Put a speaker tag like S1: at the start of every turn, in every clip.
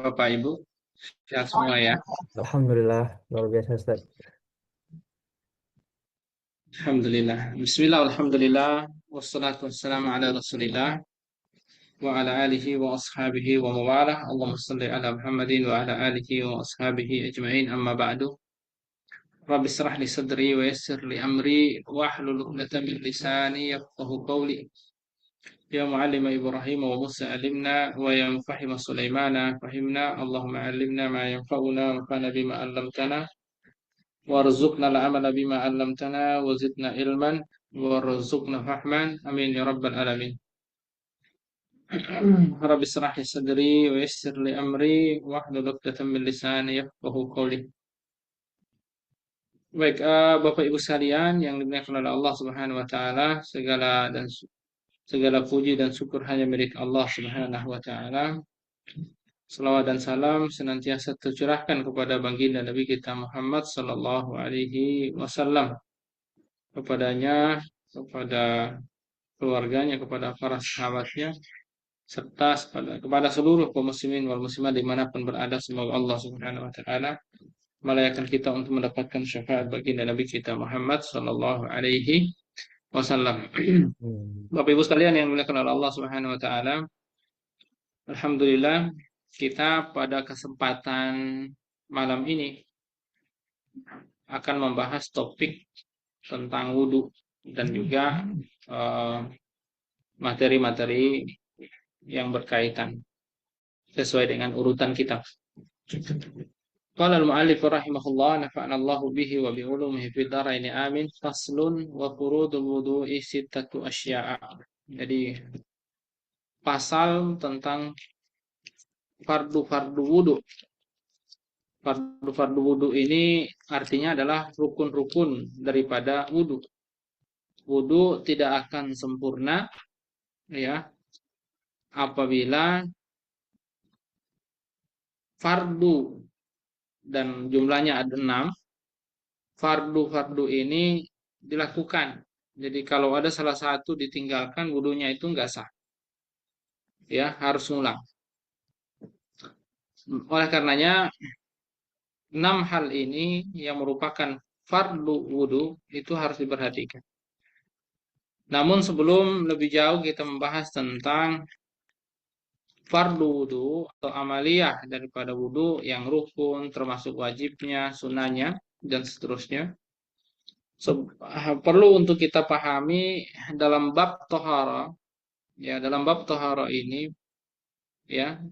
S1: Bapak Ibu, sehat semua ya.
S2: Alhamdulillah, luar biasa Ustaz.
S1: Alhamdulillah. Bismillah, alhamdulillah. Wassalatu wassalamu ala rasulillah. Wa ala alihi wa ashabihi wa mawalah. Allahumma salli ala Muhammadin wa ala alihi wa ashabihi ajma'in. Amma ba'du. Rabbi israh li sadri wa yassir li amri. Wahlul 'uqdatam min lisani yafqahu qawli. Ya muallima Ibrahim wa Musa alimna. Wa ya mufahima Sulaimana fahimna. Allahumma alimna ma yanfa'una wa fana bima 'allamtana. Warzuqna al-amala bima 'allamtana wa zidna ilman warzuqna fahman amin ya rabbal alamin. Rabbi israh li sadri wa yassir li amri wahlul 'uqdatam min lisani yafqahu qawli. Baik, Bapak Ibu sekalian yang dimuliakan oleh Allah Subhanahu wa taala, segala puji dan syukur hanya milik Allah Subhanahu wa taala. Salawat dan salam senantiasa tercurahkan kepada baginda Nabi kita Muhammad sallallahu alaihi wasallam, kepadanya, kepada keluarganya, kepada para sahabatnya, serta kepada seluruh kaum muslimin wal muslimat dimanapun berada. Semoga Allah Subhanahu wa taala melayakan kita untuk mendapatkan syafaat baginda Nabi kita Muhammad sallallahu alaihi wasallam.
S2: Hmm.
S1: Bapak Ibu sekalian yang dimuliakan oleh Allah Subhanahu wa taala, alhamdulillah kita pada kesempatan malam ini akan membahas topik tentang wudhu dan juga eh, materi-materi yang berkaitan sesuai dengan urutan kitab. Qala al-mu'allif rahimahullah nafa'ana Allahu bihi wa bi ulumihi fid dharain amin. Faslun wa furudul wudu'i sittatu asya'a. Jadi pasal tentang fardu-fardu wudu. Fardu-fardu wudu ini artinya adalah rukun-rukun daripada wudu. Wudu tidak akan sempurna ya apabila fardu, dan jumlahnya ada 6, fardu-fardu ini dilakukan. Jadi kalau ada salah satu ditinggalkan, wudunya itu nggak sah. Ya, harus ngulang. Oleh karenanya, 6 hal ini yang merupakan fardu wudu itu harus diperhatikan. Namun sebelum lebih jauh kita membahas tentang fardu wudu atau amaliyah daripada wudu yang rukun, termasuk wajibnya, sunahnya, dan seterusnya. Perlu untuk kita pahami dalam bab tohara, ya dalam bab tohara ini, ya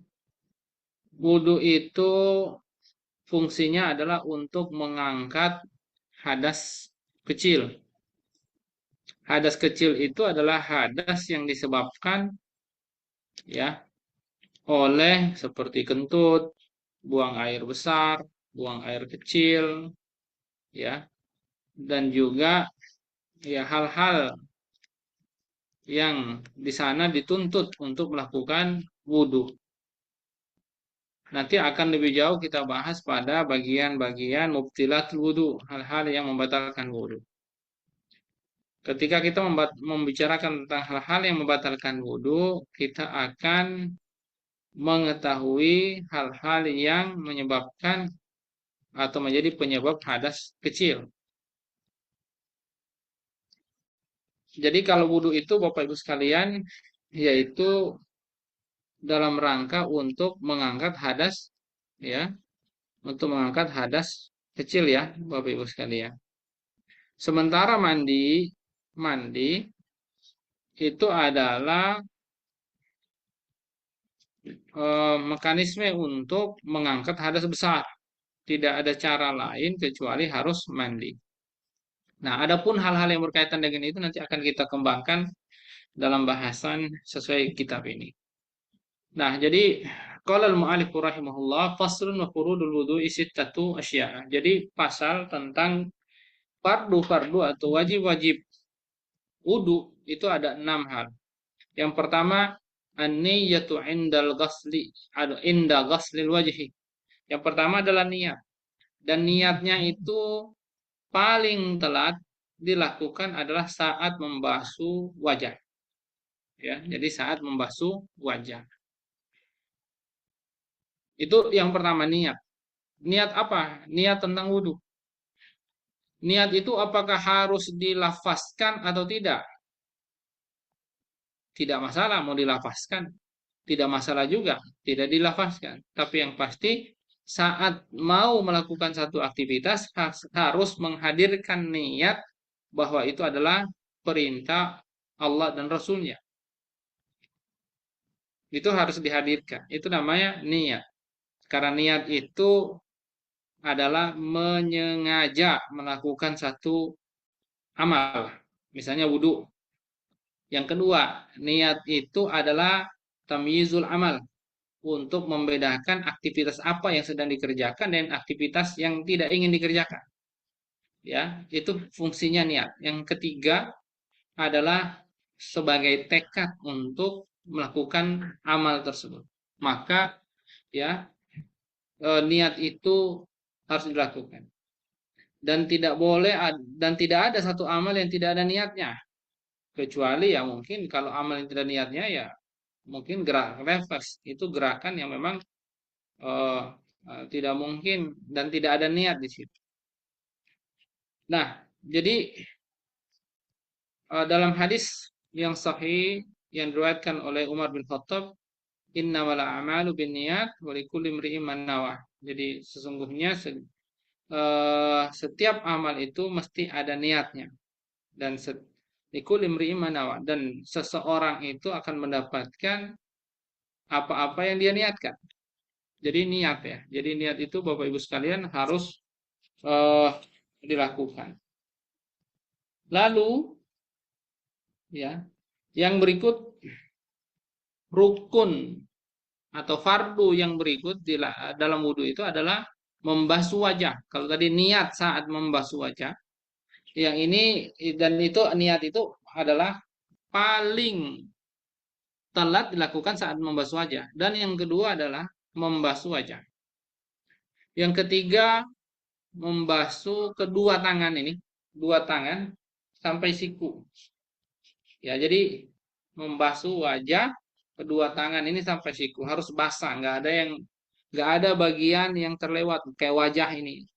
S1: wudu itu fungsinya adalah untuk mengangkat hadas kecil. Hadas kecil itu adalah hadas yang disebabkan ya oleh seperti kentut, buang air besar, buang air kecil, ya, dan juga ya hal-hal yang di sana dituntut untuk melakukan wudhu. Nanti akan lebih jauh kita bahas pada bagian-bagian mubtilat wudhu, hal-hal yang membatalkan wudhu. Ketika kita membicarakan tentang hal-hal yang membatalkan wudhu, kita akan mengetahui hal-hal yang menyebabkan atau menjadi penyebab hadas kecil. Jadi kalau wudhu itu Bapak Ibu sekalian, yaitu dalam rangka untuk mengangkat hadas, ya, untuk mengangkat hadas kecil ya Bapak Ibu sekalian. Sementara mandi itu adalah mekanisme untuk mengangkat hadas besar. Tidak ada cara lain kecuali harus mandi. Nah, adapun hal-hal yang berkaitan dengan itu nanti akan kita kembangkan dalam bahasan sesuai kitab ini. Nah, jadi qala al-mu'allif rahimahullah faslun wa furudul wudu'i sittatu asya'. Jadi pasal tentang fardu-fardu atau wajib-wajib wudu itu ada 6 hal. Yang pertama, an-niyyatu inda ghaslil wajhi. Yang pertama adalah niat. Dan niatnya itu paling telat dilakukan adalah saat membasuh wajah. Ya, jadi saat membasuh wajah. Itu yang pertama niat. Niat apa? Niat tentang wudhu. Niat itu apakah harus dilafazkan atau tidak? Tidak masalah mau dilafazkan. Tidak masalah juga tidak dilafazkan. Tapi yang pasti saat mau melakukan satu aktivitas harus menghadirkan niat bahwa itu adalah perintah Allah dan Rasulnya. Itu harus dihadirkan. Itu namanya niat. Karena niat itu adalah menyengaja melakukan satu amal. Misalnya wudhu. Yang kedua, niat itu adalah tamyizul amal. Untuk membedakan aktivitas apa yang sedang dikerjakan dan aktivitas yang tidak ingin dikerjakan. Ya, itu fungsinya niat. Yang ketiga adalah sebagai tekad untuk melakukan amal tersebut. Maka ya, niat itu harus dilakukan dan tidak boleh dan tidak ada satu amal yang tidak ada niatnya, kecuali ya mungkin kalau amal yang tidak ada niatnya ya mungkin gerak refleks itu gerakan yang memang eh, tidak mungkin dan tidak ada niat di situ. Nah, jadi dalam hadis yang sahih yang diriwayatkan oleh Umar bin Khattab, innamal a'malu binniyat wa likulli imri'in ma nawah. Jadi sesungguhnya setiap amal itu mesti ada niatnya dan likulli imri'in ma nawah dan seseorang itu akan mendapatkan apa-apa yang dia niatkan. Jadi niat ya. Jadi niat itu Bapak Ibu sekalian harus eh, dilakukan. Lalu ya, yang berikut rukun atau fardu yang berikut dalam wudhu itu adalah membasuh wajah. Kalau tadi niat saat membasuh wajah, yang ini dan itu niat itu adalah paling telat dilakukan saat membasuh wajah. Dan yang kedua adalah membasuh wajah. Yang ketiga membasuh kedua tangan ini, dua tangan sampai siku. Ya, jadi membasuh wajah kedua tangan ini sampai siku harus basah, nggak ada bagian yang terlewat kayak wajah ini.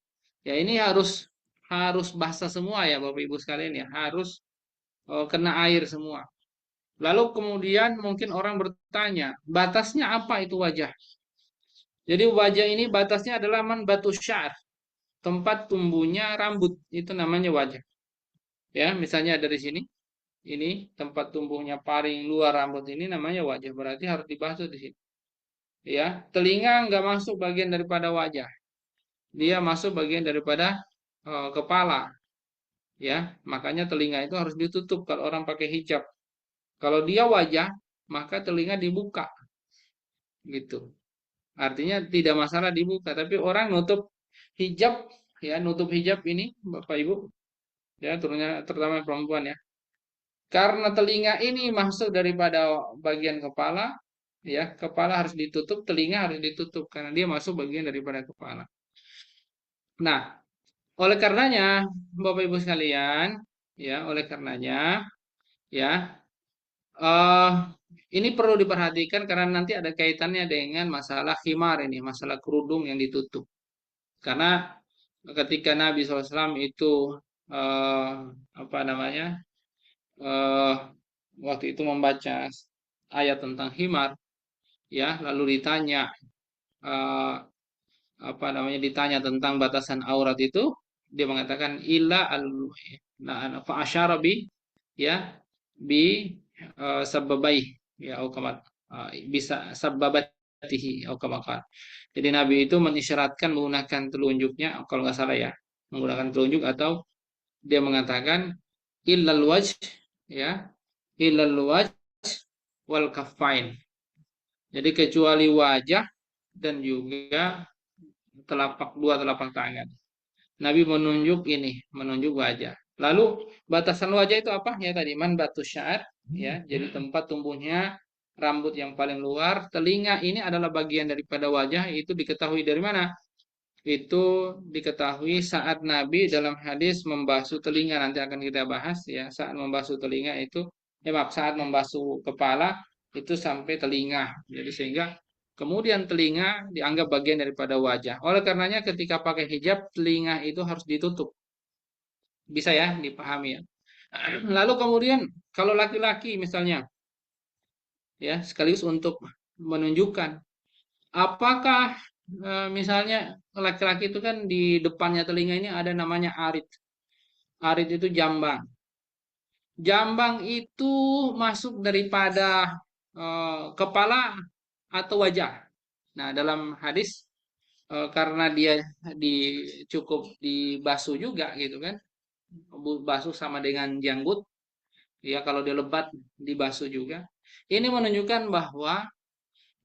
S1: Ya, ini harus harus basah semua ya Bapak Ibu sekalian ya, harus kena air semua. Lalu kemudian mungkin orang bertanya, batasnya apa itu wajah? Jadi wajah ini batasnya adalah man batu syar, tempat tumbuhnya rambut, itu namanya wajah. Ya, misalnya dari sini ini tempat tumbuhnya paling luar rambut ini namanya wajah, berarti harus dibasuh di sini ya. Telinga nggak masuk bagian daripada wajah, dia masuk bagian daripada kepala ya, makanya telinga itu harus ditutup kalau orang pakai hijab. Kalau dia wajah maka telinga dibuka gitu, artinya tidak masalah dibuka, tapi orang nutup hijab ya, nutup hijab ini Bapak Ibu ya, terutama perempuan ya. Karena telinga ini masuk daripada bagian kepala, ya, kepala harus ditutup, telinga harus ditutup karena dia masuk bagian daripada kepala. Nah, oleh karenanya, Bapak Ibu sekalian, ya, oleh karenanya, ya, eh ini perlu diperhatikan karena nanti ada kaitannya dengan masalah khimar ini, masalah kerudung yang ditutup. Karena ketika Nabi SAW itu eh, apa namanya, eh, waktu itu membaca ayat tentang himar, ya, lalu ditanya eh, apa namanya, ditanya tentang batasan aurat itu, dia mengatakan illa al nah fa asyara bi ya bi sababai ya au bisa sababatihi au kama qala. Jadi Nabi itu mengisyaratkan menggunakan telunjuknya kalau nggak salah ya, menggunakan telunjuk atau dia mengatakan illal wajh ya, illal wajh wal kaffain. Jadi kecuali wajah dan juga dua telapak tangan. Nabi menunjuk ini, menunjuk wajah. Lalu batasan wajah itu apa? Ya tadi man batu syar, ya. Jadi tempat tumbuhnya rambut yang paling luar. Telinga ini adalah bagian daripada wajah. Itu diketahui dari mana? Itu diketahui saat Nabi dalam hadis membasuh telinga, nanti akan kita bahas ya. Saat membasuh telinga itu, maaf, saat membasuh kepala itu sampai telinga. Jadi sehingga Kemudian telinga dianggap bagian daripada wajah. Oleh karenanya ketika pakai hijab, telinga itu harus ditutup. Bisa ya dipahami ya. Lalu kemudian kalau laki-laki misalnya, ya sekaligus untuk menunjukkan apakah misalnya laki-laki itu kan di depannya telinga ini ada namanya arit. Arit itu jambang. Jambang itu masuk daripada kepala atau wajah. Nah, dalam hadis karena dia cukup dibasuh juga gitu kan. Basuh sama dengan janggut, ya kalau dia lebat dibasuh juga. Ini menunjukkan bahwa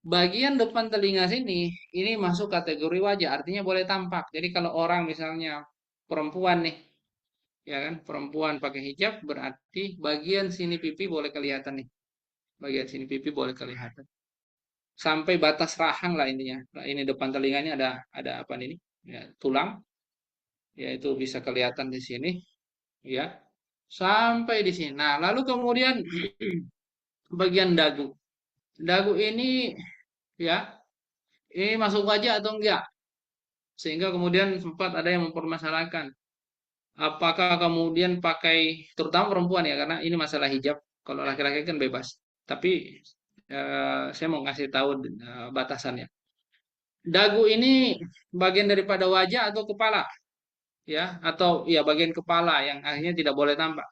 S1: bagian depan telinga sini ini masuk kategori wajah, artinya boleh tampak. Jadi kalau orang misalnya perempuan nih, ya kan, perempuan pakai hijab berarti bagian sini pipi boleh kelihatan nih. Bagian sini pipi boleh kelihatan. Sampai batas rahang lah intinya. Nah, ini depan telinganya ada apa ini? Ya, tulang, ya itu bisa kelihatan di sini, ya. Sampai di sini. Nah, lalu kemudian bagian dagu. Dagu ini ya, ini masuk wajah atau enggak? Sehingga kemudian sempat ada yang mempermasalahkan apakah kemudian pakai terutama perempuan ya karena ini masalah hijab. Kalau laki-laki kan bebas. Tapi saya mau kasih tahu batasannya. Dagu ini bagian daripada wajah atau kepala, ya, atau ya bagian kepala yang akhirnya tidak boleh tampak.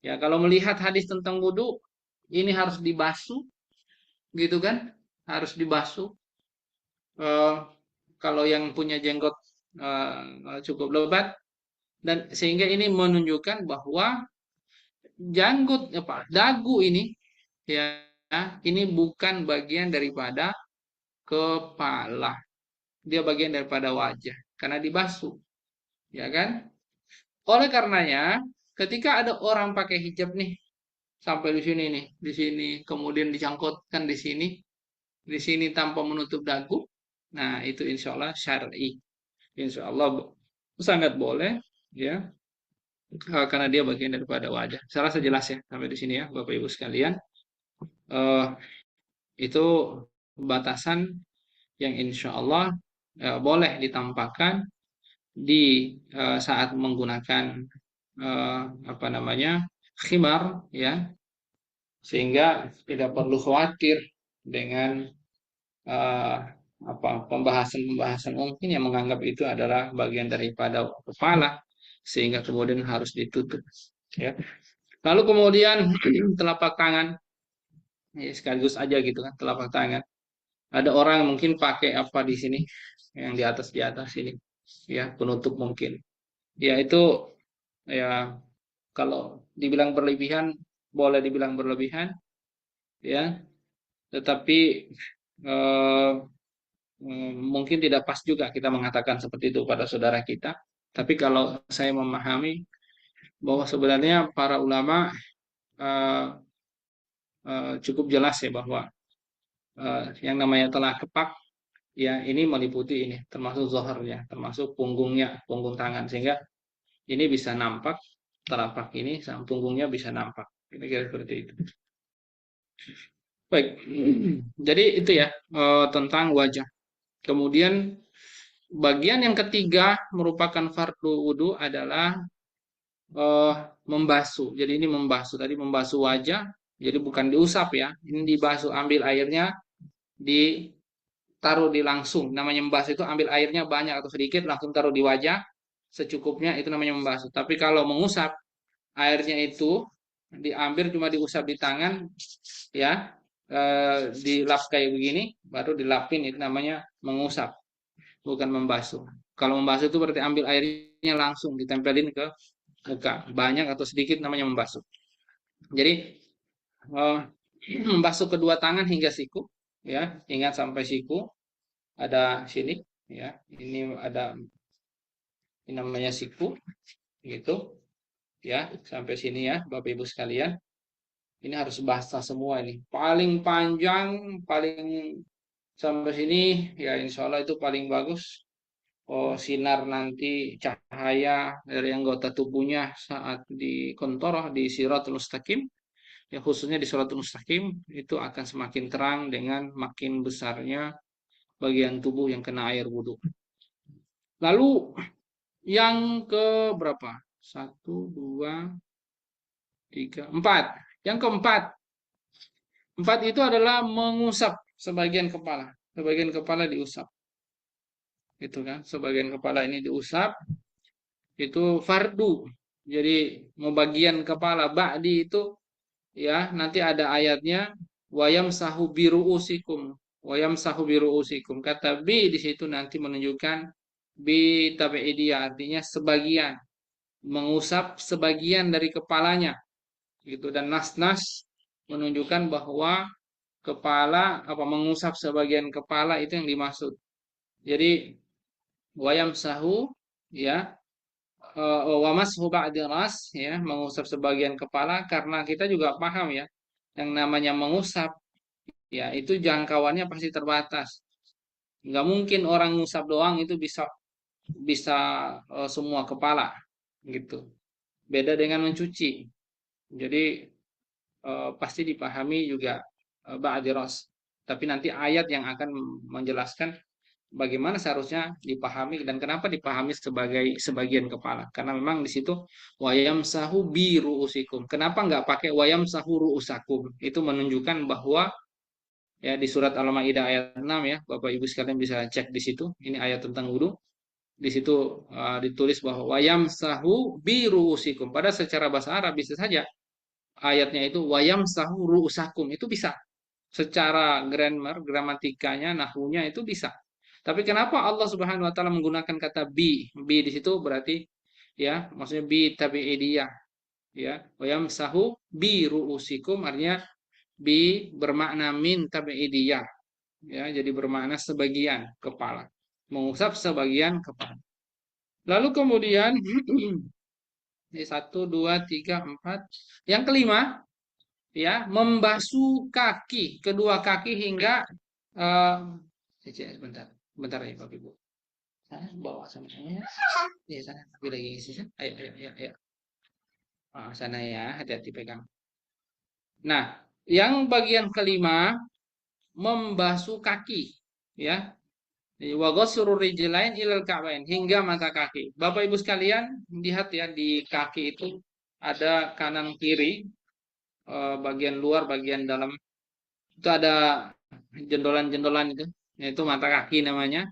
S1: Ya, kalau melihat hadis tentang wudhu, ini harus dibasuh, gitu kan? Harus dibasuh. Eh, kalau yang punya jenggot cukup lebat, dan sehingga ini menunjukkan bahwa janggut apa dagu ini ya ini bukan bagian daripada kepala, dia bagian daripada wajah karena dibasuh, ya kan? Oleh karenanya ketika ada orang pakai hijab nih sampai di sini nih, di sini kemudian dicangkutkan di sini tanpa menutup dagu, nah itu insya Allah syar'i, insya Allah sangat boleh, ya. Karena dia bagian daripada wajah. Saya rasa jelas ya sampai di sini ya, Bapak Ibu sekalian. Eh, itu batasan yang insya Allah boleh ditampakkan di saat menggunakan apa namanya khimar, ya, sehingga tidak perlu khawatir dengan eh, apa pembahasan-pembahasan mungkin yang menganggap itu adalah bagian daripada kepala sehingga kemudian harus ditutup, ya. Lalu kemudian telapak tangan, ya, sekaligus aja gitu kan telapak tangan. Ada orang mungkin pakai apa di sini, yang di atas ini, ya penutup mungkin. Ya itu ya kalau dibilang berlebihan boleh dibilang berlebihan, ya. Tetapi eh, mungkin tidak pas juga kita mengatakan seperti itu pada saudara kita. Tapi kalau saya memahami bahwa sebenarnya para ulama eh, cukup jelas ya bahwa yang namanya telah kepak, ya ini meliputi ini termasuk zohornya, termasuk punggungnya, punggung tangan, sehingga ini bisa nampak telapak ini sama punggungnya bisa nampak, kira-kira seperti itu. Baik. Jadi itu ya tentang wajah. Kemudian bagian yang ketiga merupakan fardu wudhu adalah eh, membasuh. Jadi ini membasuh, tadi membasuh wajah, jadi bukan diusap ya, ini dibasuh, ambil airnya ditaruh di langsung. Namanya membasuh itu ambil airnya banyak atau sedikit langsung taruh di wajah secukupnya, itu namanya membasuh. Tapi kalau mengusap, airnya itu diambil cuma diusap di tangan, ya, dilap kayak begini baru dilapin, itu namanya mengusap, bukan membasuh. Kalau membasuh itu berarti ambil airnya langsung ditempelin ke muka, banyak atau sedikit namanya membasuh. Jadi eh, membasuh kedua tangan hingga siku, ya, ingat sampai siku ada sini, ya, ini ada, ini namanya siku, gitu, ya, sampai sini ya Bapak Ibu sekalian. Ini harus basah semua, ini paling panjang, paling sampai sini, ya insya Allah itu paling bagus. Oh, sinar nanti cahaya dari anggota tubuhnya saat di kontoroh di Siratul Mustaqim ya khususnya di sholatul mustaqim itu akan semakin terang dengan makin besarnya bagian tubuh yang kena air wudhu. Lalu yang ke berapa? Satu, dua, tiga, empat. Yang keempat, empat itu adalah mengusap sebagian kepala. Sebagian kepala diusap. Itu kan, sebagian kepala ini diusap. Itu fardu. Jadi mau bagian kepala ba'di itu ya nanti ada ayatnya wayam sahu biru usikum. Wayam sahu biru usikum. Kata bi di situ nanti menunjukkan bi tabi'idiyah artinya sebagian, mengusap sebagian dari kepalanya gitu, dan nas-nas menunjukkan bahwa kepala apa mengusap sebagian kepala itu yang dimaksud. Jadi wayam sahu ya wamashu ba'di ras ya mengusap sebagian kepala, karena kita juga paham ya yang namanya mengusap ya itu jangkauannya pasti terbatas. Nggak mungkin orang ngusap doang itu bisa bisa semua kepala gitu. Beda dengan mencuci. Jadi pasti dipahami juga ba'diros. Tapi nanti ayat yang akan menjelaskan bagaimana seharusnya dipahami dan kenapa dipahami sebagai sebagian kepala. Karena memang di situ wayam sahu biru usikum. Kenapa nggak pakai wayam sahu usakum? Itu menunjukkan bahwa ya di surat Al-Maidah ayat 6 ya, Bapak Ibu sekalian bisa cek di situ. Ini ayat tentang wudhu. Di situ ditulis bahwa wayam sahu biru usikum. Pada secara bahasa Arab bisa saja ayatnya itu wayam sahuru usakum itu bisa secara grammar gramatikanya nahwunya itu bisa, tapi kenapa Allah Subhanahu wa taala menggunakan kata bi di situ berarti ya maksudnya bi tabi'idiyah ya wayam sahu bi ruusikum artinya bi bermakna min tabi'idiyah ya jadi bermakna sebagian kepala, mengusap sebagian kepala. Lalu kemudian ini satu dua tiga empat, yang kelima ya membasuh kaki kedua kaki hingga eh bentar bentar ya Bapak Ibu, sana bawa sama saya ya sana tapi lagi isi ayo ayo ayo, ayo. Sana ya hati-hati pegang. Nah yang bagian kelima membasuh kaki ya wagosuru rijlain ilal ka'bain hingga mata kaki. Bapak Ibu sekalian lihat ya di kaki itu ada kanan kiri, bagian luar bagian dalam itu ada jendolan-jendolan itu, yaitu mata kaki namanya.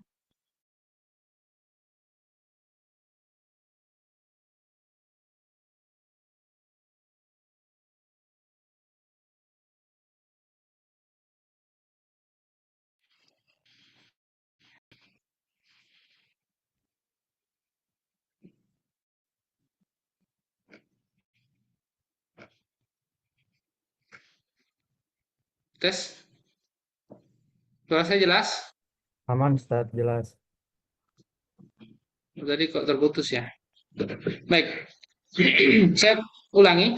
S1: Tes, suara saya jelas?
S2: Aman, Ustaz, jelas.
S1: Tadi kok terputus ya? Baik, saya ulangi.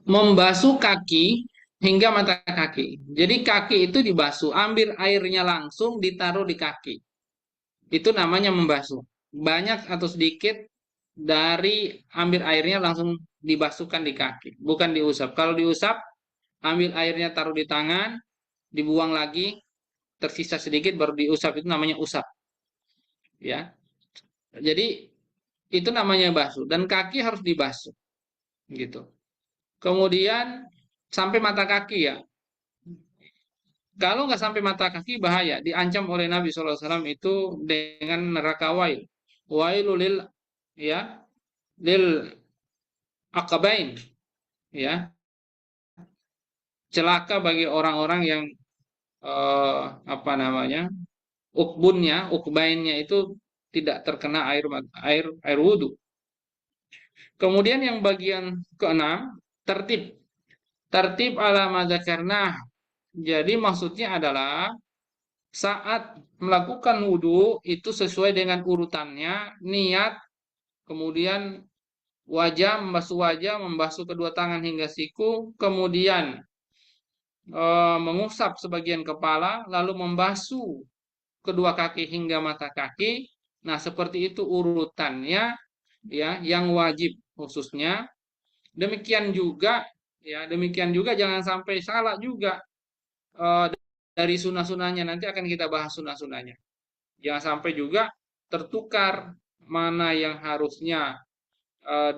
S1: Membasuh kaki hingga mata kaki. Jadi kaki itu dibasuh, ambil airnya langsung ditaruh di kaki. Itu namanya membasuh. Banyak atau sedikit dari ambil airnya langsung dibasuhkan di kaki, bukan diusap. Kalau diusap, ambil airnya taruh di tangan, dibuang lagi, tersisa sedikit baru diusap, itu namanya usap. Ya. Jadi itu namanya basuh dan kaki harus dibasuh gitu. Kemudian sampai mata kaki ya. Kalau nggak sampai mata kaki bahaya, diancam oleh Nabi SAW itu dengan neraka wail. Wailulil ya lil akabain ya celaka bagi orang-orang yang apa namanya ukbunnya ukbainnya itu tidak terkena air wudhu. Kemudian yang bagian keenam tertib tertib ala madzakarna. Jadi maksudnya adalah saat melakukan wudhu itu sesuai dengan urutannya, niat, kemudian wajah, membasuh kedua tangan hingga siku, kemudian mengusap sebagian kepala, lalu membasuh kedua kaki hingga mata kaki. Nah, seperti itu urutannya ya, yang wajib khususnya. Demikian juga Ya, demikian juga jangan sampai salah juga eh, dari sunnah-sunnahnya. Nanti akan kita bahas sunnah-sunnahnya. Jangan sampai juga tertukar mana yang harusnya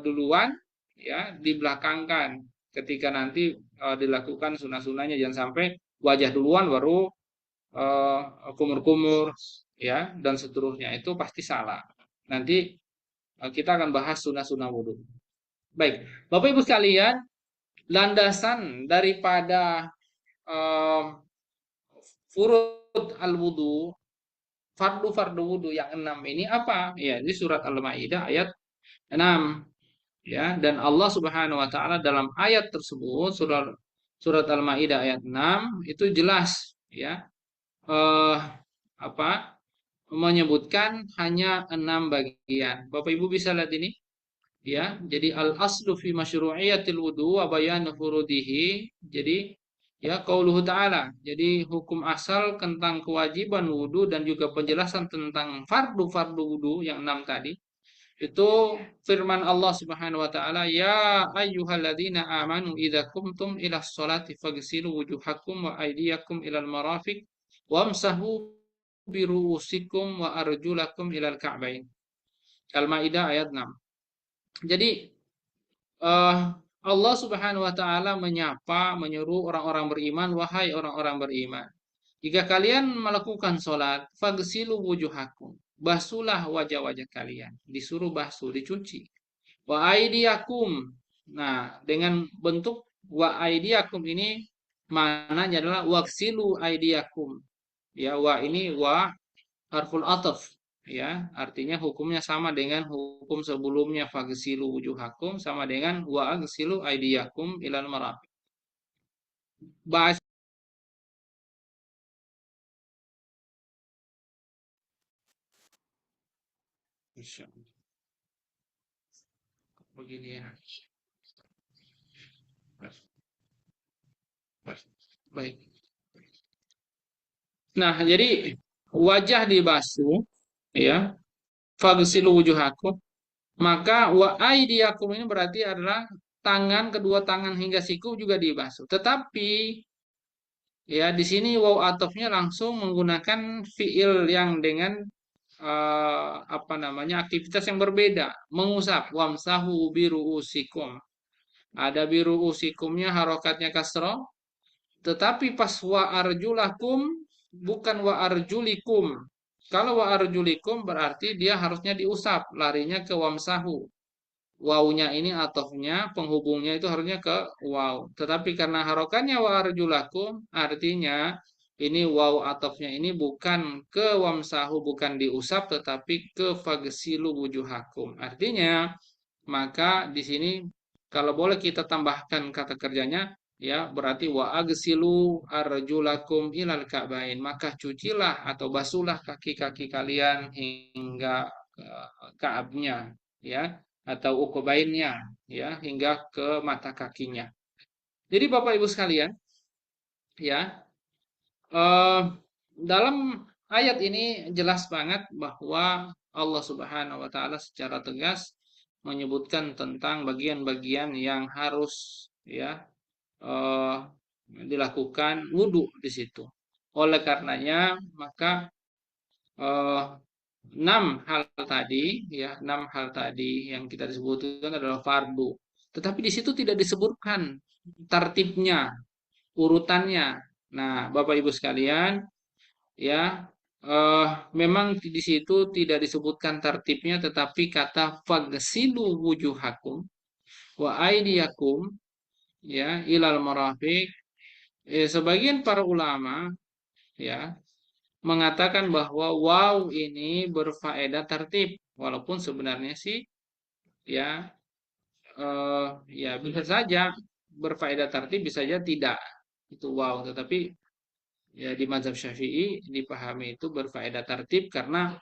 S1: duluan, ya dibelakangkan ketika nanti dilakukan sunnah-sunnahnya. Jangan sampai wajah duluan baru eh, kumur-kumur, ya dan seterusnya, itu pasti salah. Nanti kita akan bahas sunnah-sunnah wudhu. Baik, Bapak Ibu sekalian, landasan daripada eh, furud al-wudu, fardu-fardu wudu yang 6 ini apa? Ya, di surat Al-Maidah ayat 6, ya. Dan Allah Subhanahu wa taala dalam ayat tersebut, surat surat Al-Maidah ayat 6 itu jelas, ya, eh apa? Menyebutkan hanya 6 bagian. Bapak Ibu bisa lihat ini, ya. Jadi al aslu fi masyru'iyatil wudu wa bayanu furudihi. Jadi, ya, qauluhu ta'ala. Jadi hukum asal tentang kewajiban wudu dan juga penjelasan tentang fardu-fardu wudu yang 6 tadi. Itu firman Allah Subhanahu wa taala, "Ya ayyuhalladzina amanu idza qumtum ila sholati faghsilu wujuhakum wa aydiyakum ilal marafiq wamsahu biruusikum wa arjulakum ilal ka'bain." Al-Maidah ayat 6. Jadi eh, Allah Subhanahu wa taala menyuruh orang-orang beriman, "Wahai orang-orang beriman, jika kalian melakukan sholat, fagsilu wujuhakum." Basuhlah wajah-wajah kalian. Disuruh basuh, dicuci. Wa aidiakum. Nah, dengan bentuk wa aidiakum ini maknanya adalah waksilu aidiakum. Ya, wa ini wa harful ataf, ya, artinya hukumnya sama dengan hukum sebelumnya, fagsilu wujuhakum sama dengan wa agsilu aidiakum ilal marafiq. Bahasa begini, ya. Baik. Nah, jadi wajah dibasuh, ya, fagsilu wujuhakum. Maka wa aidiakum ini berarti adalah tangan, kedua tangan hingga siku juga dibasuh. Tetapi, ya, di sini waw atofnya langsung menggunakan fiil yang dengan apa namanya, aktivitas yang berbeda. Mengusap, wamsahu biru usikum. Ada biru usikumnya harokatnya kasroh. Tetapi pas wa arjulakum bukan wa arjulikum. Kalau wa arjulikum berarti dia harusnya diusap, larinya ke wamsahu. Wawunya ini atofnya, penghubungnya itu harusnya ke waw. Tetapi karena harokannya wa arjulakum, artinya ini waw atofnya ini bukan ke wamsahu, bukan diusap, tetapi ke fagsilu wujuhakum. Artinya, maka di sini kalau boleh kita tambahkan kata kerjanya, ya, berarti wa agsilu arjulakum ilal ka'bain. Maka cucilah atau basuhlah kaki-kaki kalian hingga ka'abnya, ya, atau ukobainnya, ya, hingga ke mata kakinya. Jadi Bapak Ibu sekalian, ya, eh, dalam ayat ini jelas banget bahwa Allah Subhanahu wa taala secara tegas menyebutkan tentang bagian-bagian yang harus, ya, eh, dilakukan wudhu di situ. Oleh karenanya, maka eh, 6 hal tadi yang kita disebutkan adalah fardu. Tetapi di situ tidak disebutkan tertibnya, urutannya. Nah, Bapak Ibu sekalian, ya, eh, memang di situ tidak disebutkan tertibnya, tetapi kata fagsilu wujuhakum wa aidiyakum, ya, ilal marafiq. Sebagian para ulama, ya, mengatakan bahwa wow ini berfaedah tertib, walaupun sebenarnya sih, ya, ya bisa saja berfaedah tertib, bisa saja tidak, itu wow. Tetapi, ya, di mazhab Syafi'i dipahami itu berfaedah tertib karena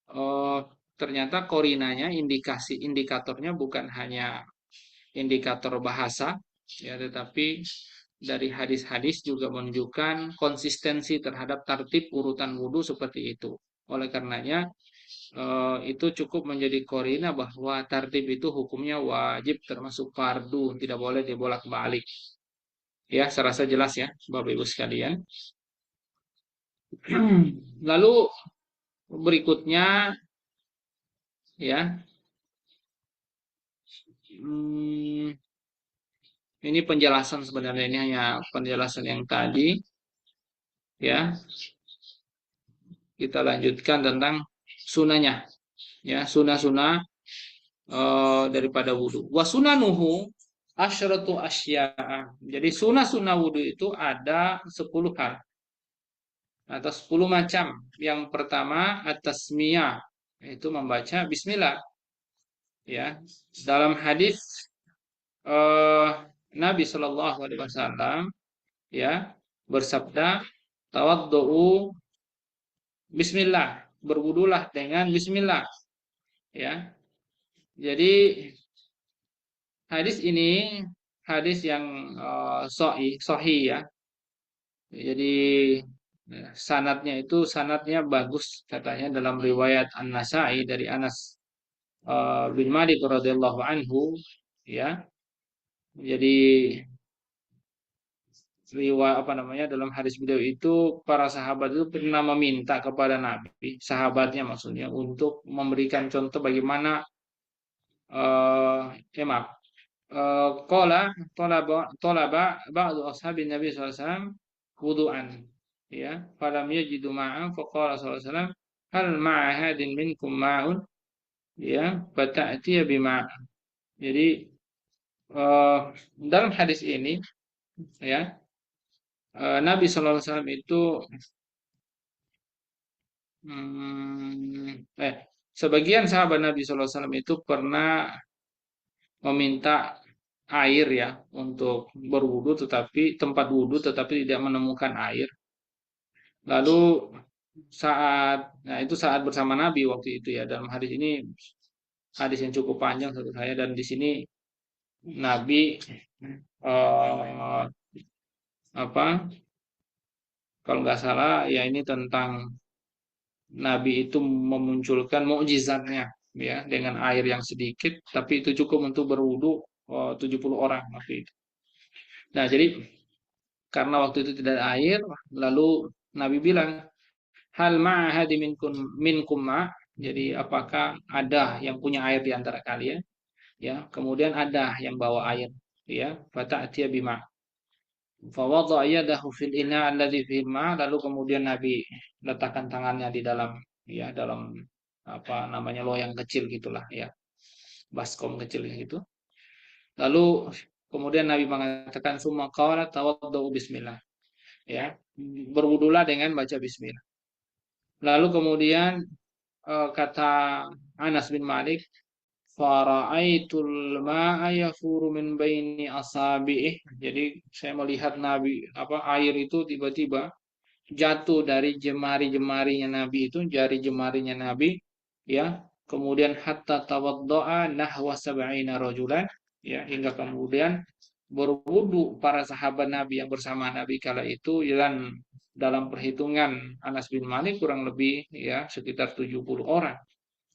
S1: eh, ternyata korinanya, indikasi indikatornya bukan hanya indikator bahasa, ya, tetapi dari hadis-hadis juga menunjukkan konsistensi terhadap tertib urutan wudhu seperti itu. Oleh karenanya, itu cukup menjadi korina bahwa tartib itu hukumnya wajib termasuk fardu, tidak boleh dibolak-balik. Ya, serasa jelas ya, Bapak Ibu sekalian. Lalu berikutnya ya, hmm, ini penjelasan sebenarnya, ini hanya penjelasan yang tadi ya. Kita lanjutkan tentang sunahnya ya, sunah-sunah daripada wudhu. Wa sunanuhu asyratu asya. Jadi sunah-sunah wudhu itu ada 10 hal atau 10 macam. Yang pertama at-tasmiyah, yaitu membaca bismillah ya. Dalam hadis eh, Nabi Shallallahu alaihi wasallam ya bersabda, tawaddu'u bismillah, berwudulah dengan bismillah ya. Jadi hadis ini hadis yang sahih ya. Jadi sanatnya itu sanatnya bagus katanya dalam riwayat An-Nasa'i dari Anas bin Malik radhiyallahu anhu ya. Jadi riwayat apa namanya, dalam hadis beliau itu para sahabat itu pernah meminta kepada Nabi, sahabatnya maksudnya, untuk memberikan contoh bagaimana maaf, qala talaba ba'du ashabin Nabi SAW wudu'an ya, falam yajidu ma'an faqala SAW hal ma'a hadin minkum ma'un ya fata'tiya bima. Jadi dalam hadis ini ya, Nabi SAW itu sebagian sahabat Nabi SAW itu pernah meminta air ya untuk berwudu, tetapi tempat wudu tetapi tidak menemukan air. Lalu nah itu saat bersama Nabi waktu itu ya, dalam hadis ini hadis yang cukup panjang menurut saya, dan di sini Nabi eh, apa, kalau nggak salah ya, ini tentang Nabi itu memunculkan mukjizatnya ya dengan air yang sedikit, tapi itu cukup untuk berwudu 70 orang waktu itu. Nah, jadi karena waktu itu tidak ada air, lalu Nabi bilang, hal ma'ahadi minkum ma. Jadi apakah ada yang punya air di antara kalian? Ya, kemudian ada yang bawa air. Ya, fata'tiya bima. Fawadha'a yadahu fil ina alladhi fil ma. Lalu kemudian Nabi letakkan tangannya di dalam, ya, dalam apa namanya, loyang kecil gitulah ya, baskom kecil gitu. Lalu kemudian Nabi mengatakan summa qala tawaddau bismillah ya, berwudulah dengan baca bismillah. Lalu kemudian kata Anas bin Malik, fara'aitul ma'a yafuru min baini asabi'ih. Jadi saya melihat Nabi, apa, air itu tiba-tiba jatuh dari jemari-jemarinya Nabi, itu jari jemarinya Nabi ya. Kemudian hatta tawaddoa nahwa sab'ina rajulan ya, hingga kemudian berwudu para sahabat Nabi yang bersama Nabi kala itu, dan dalam perhitungan Anas bin Malik kurang lebih ya sekitar 70 orang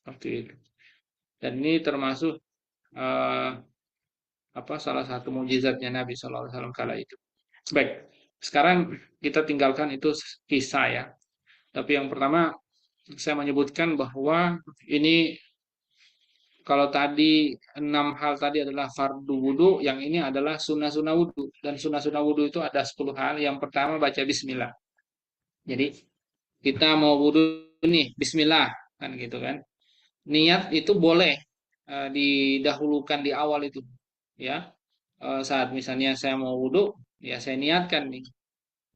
S1: waktu itu. Dan ini termasuk eh, apa, salah satu mukjizatnya Nabi Shallallahu Alaihi Wasallam kala itu. Baik, sekarang kita tinggalkan itu kisah ya. Tapi yang pertama saya menyebutkan bahwa ini, kalau tadi 6 hal tadi adalah fardu wudhu, yang ini adalah sunnah-sunnah wudhu. Dan sunnah-sunnah wudhu itu ada 10 hal. Yang pertama baca bismillah. Jadi kita mau wudhu nih, bismillah kan gitu kan. Niat itu boleh didahulukan di awal itu ya. Saat misalnya saya mau wudhu ya, saya niatkan nih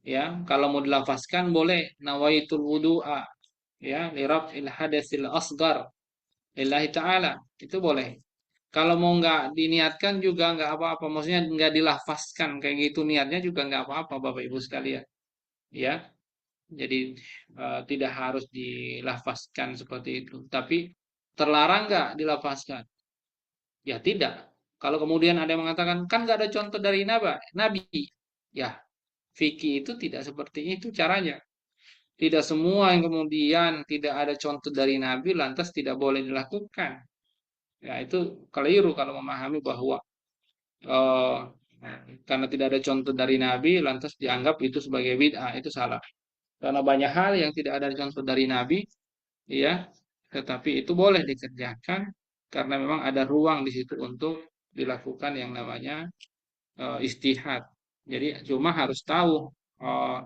S1: ya. Kalau mau dilafazkan boleh nawaitul wudu'a ya liraf'il hadatsil asgar lillahi ta'ala, itu boleh. Kalau mau nggak diniatkan juga nggak apa-apa, maksudnya nggak dilafazkan kayak gitu niatnya juga nggak apa-apa, Bapak Ibu sekalian ya. Jadi tidak harus dilafazkan seperti itu, tapi terlarang nggak dilafazkan? Ya tidak. Kalau kemudian ada yang mengatakan kan nggak ada contoh dari nabi, ya fikih itu tidak seperti itu caranya Tidak semua yang kemudian tidak ada contoh dari Nabi lantas tidak boleh dilakukan. Ya, itu keliru kalau memahami bahwa eh, karena tidak ada contoh dari Nabi lantas dianggap itu sebagai bid'ah, itu salah. Karena banyak hal yang tidak ada contoh dari Nabi, ya, tetapi itu boleh dikerjakan karena memang ada ruang di situ untuk dilakukan yang namanya istihad. Jadi cuma harus tahu eh,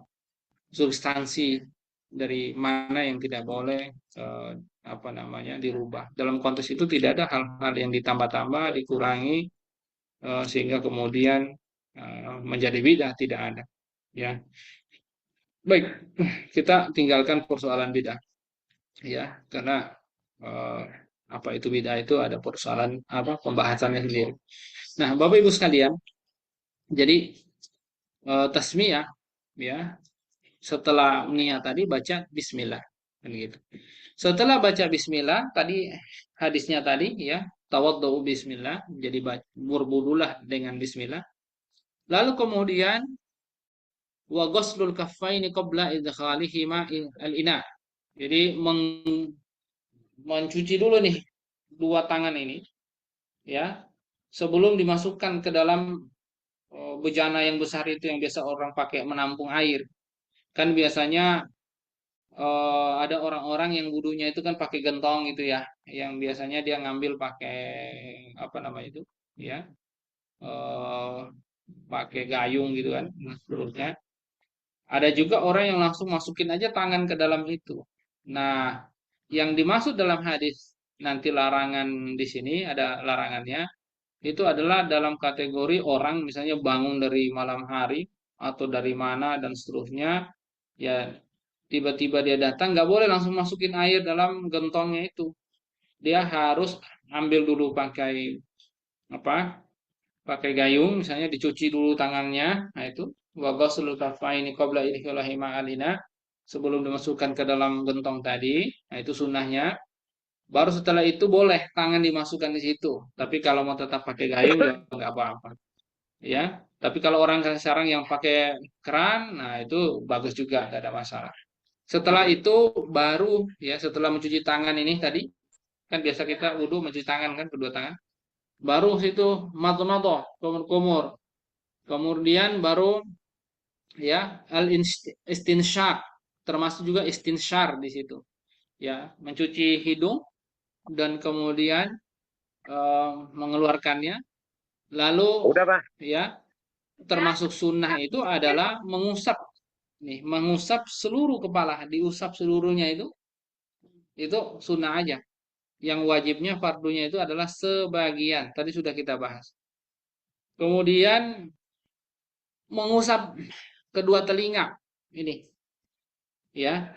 S1: substansi dari mana yang tidak boleh eh, apa namanya dirubah. Dalam konteks itu tidak ada hal-hal yang ditambah-tambah, dikurangi sehingga kemudian menjadi bid'ah, tidak ada. Ya, baik, kita tinggalkan persoalan bid'ah, ya, karena eh, apa itu bid'ah itu ada persoalan apa pembahasannya sendiri. Nah, Bapak Ibu sekalian, jadi tasmiyah, ya, setelah niat tadi baca bismillah, kan gitu. Setelah baca bismillah tadi hadisnya tadi, ya, tawaddu bismillah, jadi berwudulah dengan bismillah. Lalu kemudian wa ghuslul kaffaini qabla idkhalihima al-ina. Jadi mencuci dulu nih dua tangan ini, ya, sebelum dimasukkan ke dalam bejana yang besar itu yang biasa orang pakai menampung air. Kan biasanya ada orang-orang yang wudunya itu kan pakai gentong gitu ya, yang biasanya dia ngambil pakai apa namanya itu, ya, eh, pakai gayung gitu kan, nah, seterusnya. Ada juga orang yang langsung masukin aja tangan ke dalam itu. Nah, yang dimaksud dalam hadis nanti larangan di sini ada larangannya itu adalah dalam kategori orang misalnya bangun dari malam hari atau dari mana dan seterusnya, ya, tiba-tiba dia datang nggak boleh langsung masukin air dalam gentongnya itu. Dia harus ambil dulu pakai apa? Pakai gayung misalnya dicuci dulu tangannya. Nah itu wa ghuslu kaffaini qabla idkhilihima alina, sebelum dimasukkan ke dalam gentong tadi. Nah itu sunnahnya. Baru setelah itu boleh tangan dimasukkan di situ. Tapi kalau mau tetap pakai gayung ya nggak apa-apa. Ya. Tapi kalau orang sekarang yang pakai keran, nah itu bagus juga, nggak ada masalah. Setelah itu baru, ya, setelah mencuci tangan ini tadi kan biasa kita wudhu mencuci tangan kan kedua tangan. Baru situ matomato kumur-kumur. Kemudian baru, ya, al istinsyaq, termasuk juga istinsyar di situ. Ya, mencuci hidung dan kemudian mengeluarkannya. Lalu,
S3: Udah, Pak.
S1: ya, termasuk sunnah itu adalah mengusap nih, mengusap seluruh kepala, diusap seluruhnya itu sunnah aja. Yang wajibnya fardunya itu adalah sebagian. Tadi sudah kita bahas. Kemudian mengusap kedua telinga ini, ya.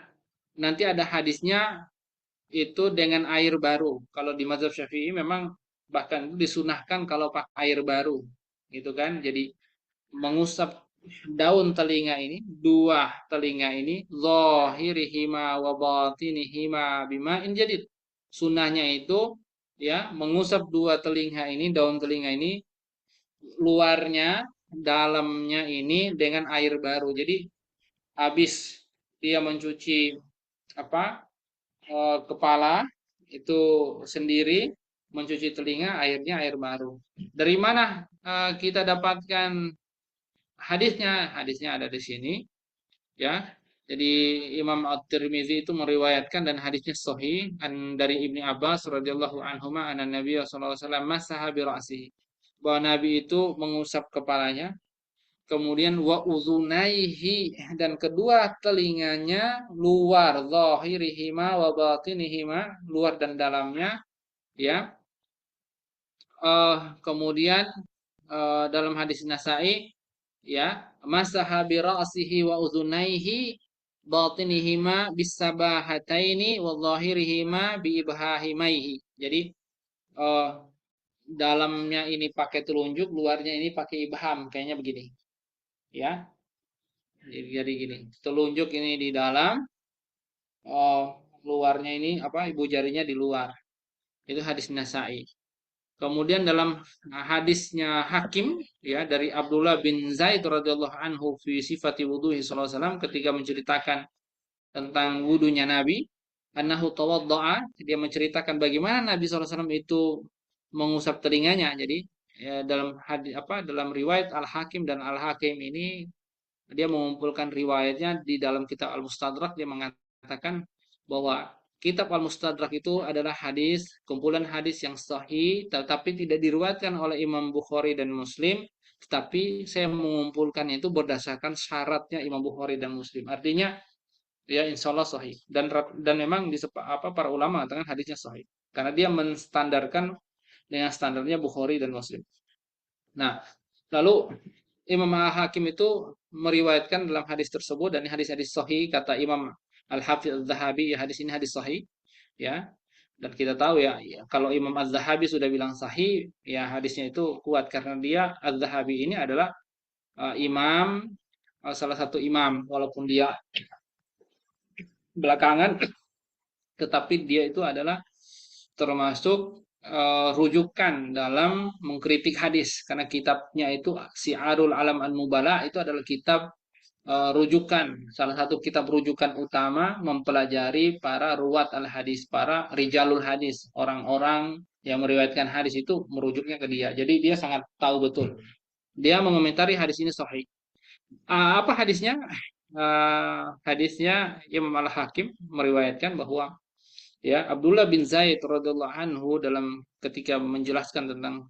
S1: Nanti ada hadisnya itu dengan air baru. Kalau di mazhab Syafi'i memang bahkan itu disunahkan kalau pakai air baru, gitu kan. Jadi mengusap daun telinga ini, dua telinga ini, zahirihima wa batinihima bima'in jadid. Sunnahnya itu, ya, mengusap dua telinga ini, daun telinga ini, luarnya, dalamnya ini dengan air baru. Jadi habis dia mencuci apa kepala itu sendiri, mencuci telinga, airnya air baru. Dari mana kita dapatkan hadisnya? Hadisnya ada di sini, ya. Jadi Imam At-Tirmizi itu meriwayatkan dan hadisnya sahih dari Ibni Abbas radhiyallahu anhuma anna Nabi sallallahu alaihi wasallam masaha bi ra'sihi, bahwa Nabi itu mengusap kepalanya, kemudian wa uzunaihi, dan kedua telinganya, luar, zahirihima wa batinihima, luar dan dalamnya, ya. Kemudian dalam hadis Nasai, ya, masaha bi ra'sihi wa uzunaihi batinihima bisabahataini wa zahirihima bi ibhahimaihi. Jadi eh, dalamnya ini pakai telunjuk, luarnya ini pakai ibham, kayaknya begini, ya. Jadi gini, telunjuk ini di dalam, oh, luarnya ini apa? Ibu jarinya di luar. Itu hadis Nasai. Kemudian dalam hadisnya Hakim, ya, dari Abdullah bin Zaid radhiyallahu anhu fi sifati wudhuhi sallallahu alaihi wasallam, ketika menceritakan tentang wudunya Nabi, annahu tawadda'a, dia menceritakan bagaimana Nabi SAW itu mengusap telinganya. Jadi dalam hadis apa dalam riwayat Al-Hakim, dan Al-Hakim ini dia mengumpulkan riwayatnya di dalam kitab Al-Mustadrak. Dia mengatakan bahwa kitab Al-Mustadrak itu adalah hadis, kumpulan hadis yang sahih, tetapi tidak diriwayatkan oleh Imam Bukhari dan Muslim, tetapi saya mengumpulkannya itu berdasarkan syaratnya Imam Bukhari dan Muslim. Artinya ya insya Allah sahih, dan memang para ulama mengatakan hadisnya sahih karena dia menstandarkan dengan standarnya Bukhari dan Muslim. Nah, lalu Imam Al-Hakim itu meriwayatkan dalam hadis tersebut, dan hadis-hadis sahih kata Imam Al-Hafidz Az-Zahabi, ya hadis ini hadis sahih, ya. Dan kita tahu ya, kalau Imam Az-Zahabi sudah bilang sahih, ya hadisnya itu kuat karena dia Az-Zahabi ini adalah imam, salah satu imam, walaupun dia belakangan, tetapi dia itu adalah termasuk rujukan dalam mengkritik hadis, karena kitabnya itu Si'arul Alam An-Nubala itu adalah kitab rujukan, salah satu kitab rujukan utama mempelajari para ruwat al-hadis, para rijalul hadis, orang-orang yang meriwayatkan hadis itu merujuknya ke dia. Jadi dia sangat tahu betul. Dia mengomentari hadis ini sahih. Apa hadisnya? Hadisnya Imam Al-Hakim meriwayatkan bahwa ya Abdullah bin Zaid radhiyallahu anhu dalam ketika menjelaskan tentang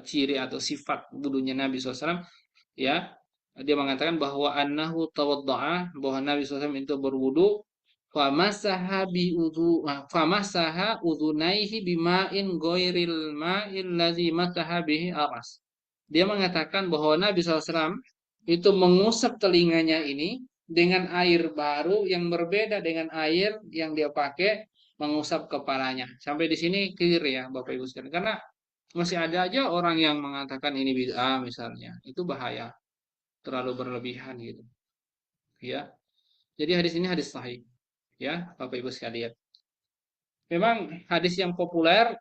S1: ciri atau sifat wudunya Nabi SAW, ya dia mengatakan bahwa annahu tawadda'a, bahwa Nabi SAW itu berwudu, famasaha udhunaihi bima'in ghairil ma'il ladzi masaha bihi aras. Dia mengatakan bahwa Nabi SAW itu mengusap telinganya ini dengan air baru yang berbeda dengan air yang dia pakai mengusap kepalanya. Sampai di sini clear ya Bapak Ibu sekalian. Karena masih ada aja orang yang mengatakan ini bid'ah misalnya. Itu bahaya, terlalu berlebihan gitu. Ya. Jadi hadis ini hadis sahih ya Bapak Ibu sekalian. Memang hadis yang populer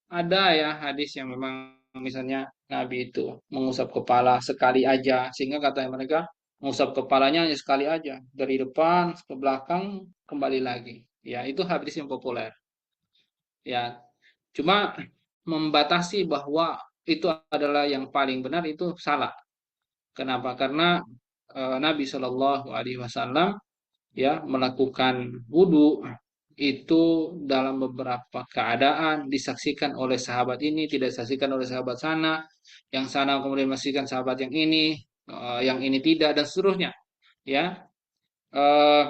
S1: ada ya, hadis yang memang misalnya Nabi itu mengusap kepala sekali aja, sehingga kata mereka mengusap kepalanya hanya sekali aja, dari depan ke belakang kembali lagi. Ya, itu hadis yang populer. Ya, cuma membatasi bahwa itu adalah yang paling benar itu salah. Kenapa? Karena Nabi Shallallahu Alaihi Wasallam ya melakukan wudhu itu dalam beberapa keadaan, disaksikan oleh sahabat ini, tidak disaksikan oleh sahabat sana, yang sana kemudian menyaksikan sahabat yang ini tidak, dan seterusnya. Ya, eh,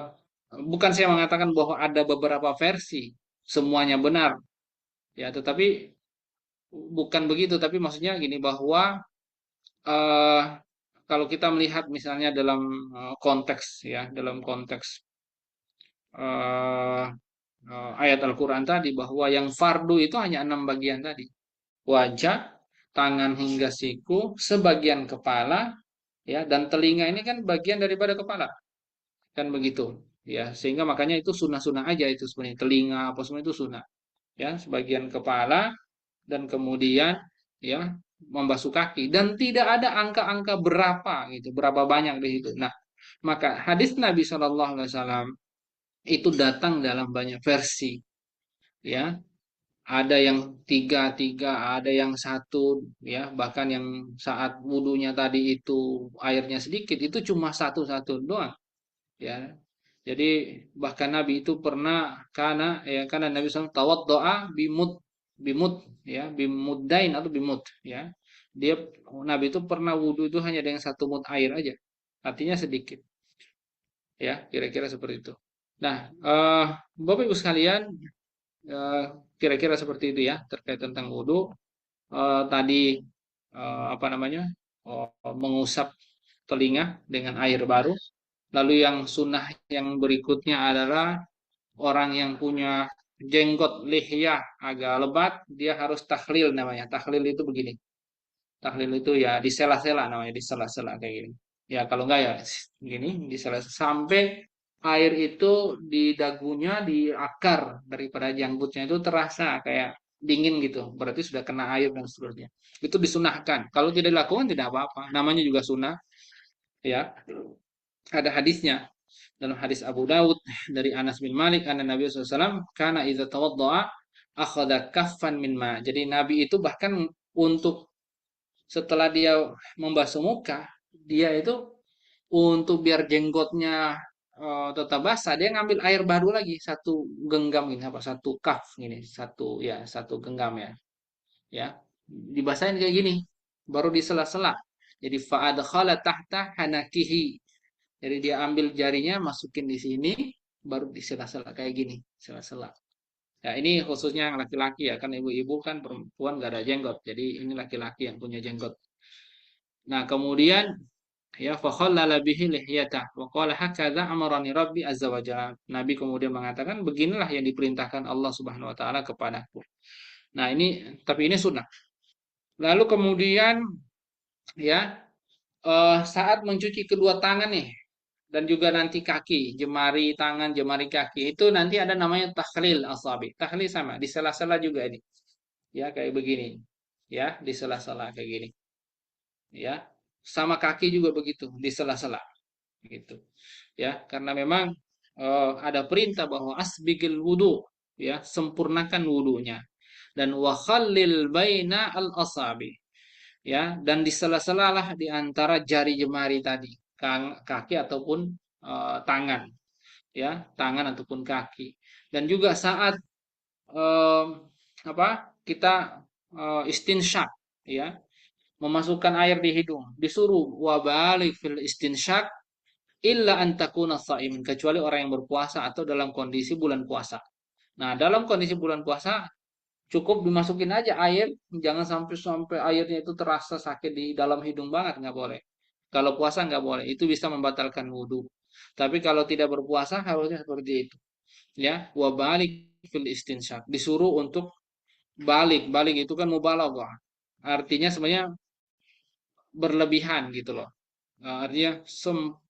S1: bukan saya mengatakan bahwa ada beberapa versi semuanya benar, ya, tetapi bukan begitu. Tapi maksudnya gini bahwa eh, kalau kita melihat misalnya dalam konteks ya, dalam konteks eh, ayat Al-Quran tadi, bahwa yang fardu itu hanya 6 bagian tadi. Wajah, tangan hingga siku, sebagian kepala, ya, dan telinga ini kan bagian daripada kepala. Kan begitu. Ya, sehingga makanya itu sunnah-sunnah aja itu sebenarnya. Telinga apa semua itu sunnah. Ya, sebagian kepala, dan kemudian ya membasuh kaki, dan tidak ada angka-angka berapa gitu, berapa banyak di situ. Nah, maka hadis Nabi Shallallahu Alaihi Wasallam itu datang dalam banyak versi, ya. Ada yang tiga, ada yang satu, ya. Bahkan yang saat wudhunya tadi itu airnya sedikit, itu cuma satu-satu doang, ya. Jadi bahkan Nabi itu pernah, karena Nabi SAW tawad doa bimut, ya, bimuddain atau bimut, ya. Dia Nabi itu pernah wudhu itu hanya dengan 1 mud air aja, artinya sedikit, ya, kira-kira seperti itu. Nah, Bapak Ibu sekalian, eh, kira-kira seperti itu ya terkait tentang wudhu. Tadi apa namanya, mengusap telinga dengan air baru. Lalu yang sunnah yang berikutnya adalah orang yang punya jenggot lihyah agak lebat, dia harus tahlil namanya. Tahlil itu begini. Tahlil itu ya di sela-sela namanya, di sela-sela kayak gini. Ya kalau enggak ya gini, di sela-sela sampai air itu di dagunya, di akar daripada janggutnya itu terasa kayak dingin gitu. Berarti sudah kena air dan seterusnya. Itu disunahkan. Kalau tidak dilakukan tidak apa-apa. Namanya juga sunnah, ya. Ada hadisnya. Dalam hadis Abu Daud dari Anas bin Malik, anna Nabi SAW karena idza tawaddaa akhadha kaffan min ma. Jadi Nabi itu bahkan untuk setelah dia membasuh muka, dia itu untuk biar jenggotnya tetap basah, dia ngambil air baru lagi satu genggam ini apa satu kaf ini satu ya satu genggam ya dibasahin kayak gini baru disela-sela. Jadi fa'adkhala tahta hanakihi. Jadi dia ambil jarinya masukin di sini baru disela-sela kayak gini, sela-sela. Ya ini khususnya yang laki-laki ya, kan ibu-ibu kan perempuan gak ada jenggot. Jadi ini laki-laki yang punya jenggot. Nah, kemudian ya fa khallala bihi lihyatah wa qala hakadza amarani rabbi azza wa jalla. Nabi kemudian mengatakan beginilah yang diperintahkan Allah Subhanahu wa taala kepadaku. Nah, ini tapi ini sunnah. Lalu kemudian ya saat mencuci kedua tangan nih dan juga nanti kaki, jemari tangan, jemari kaki itu nanti ada namanya takhlil asabi. Takhlil sama, di sela-sela juga ini. Ya, kayak begini. Ya, di sela-sela kayak gini. Ya. Sama kaki juga begitu, di sela-sela gitu. Ya, karena memang ada perintah bahwa asbigil wudu, ya, sempurnakan wudunya dan wakhallil baina al asabi, ya, dan di sela-selalah di antara jari jemari tadi, kaki ataupun tangan, ya, tangan ataupun kaki. Dan juga saat eh, apa kita istinsyak, ya, memasukkan air di hidung, disuruh wabalik fil istinsyak illa antakuna sa'imin, kecuali orang yang berpuasa atau dalam kondisi bulan puasa. Nah, dalam kondisi bulan puasa cukup dimasukin aja air, jangan sampai sampai airnya itu terasa sakit di dalam hidung banget, nggak boleh. Kalau puasa nggak boleh, itu bisa membatalkan wudhu. Tapi kalau tidak berpuasa harusnya seperti itu. Ya, wabalik fil istinsyak, disuruh untuk balik. Balik itu kan mubalaghah. Artinya sebenarnya berlebihan gitu loh. Artinya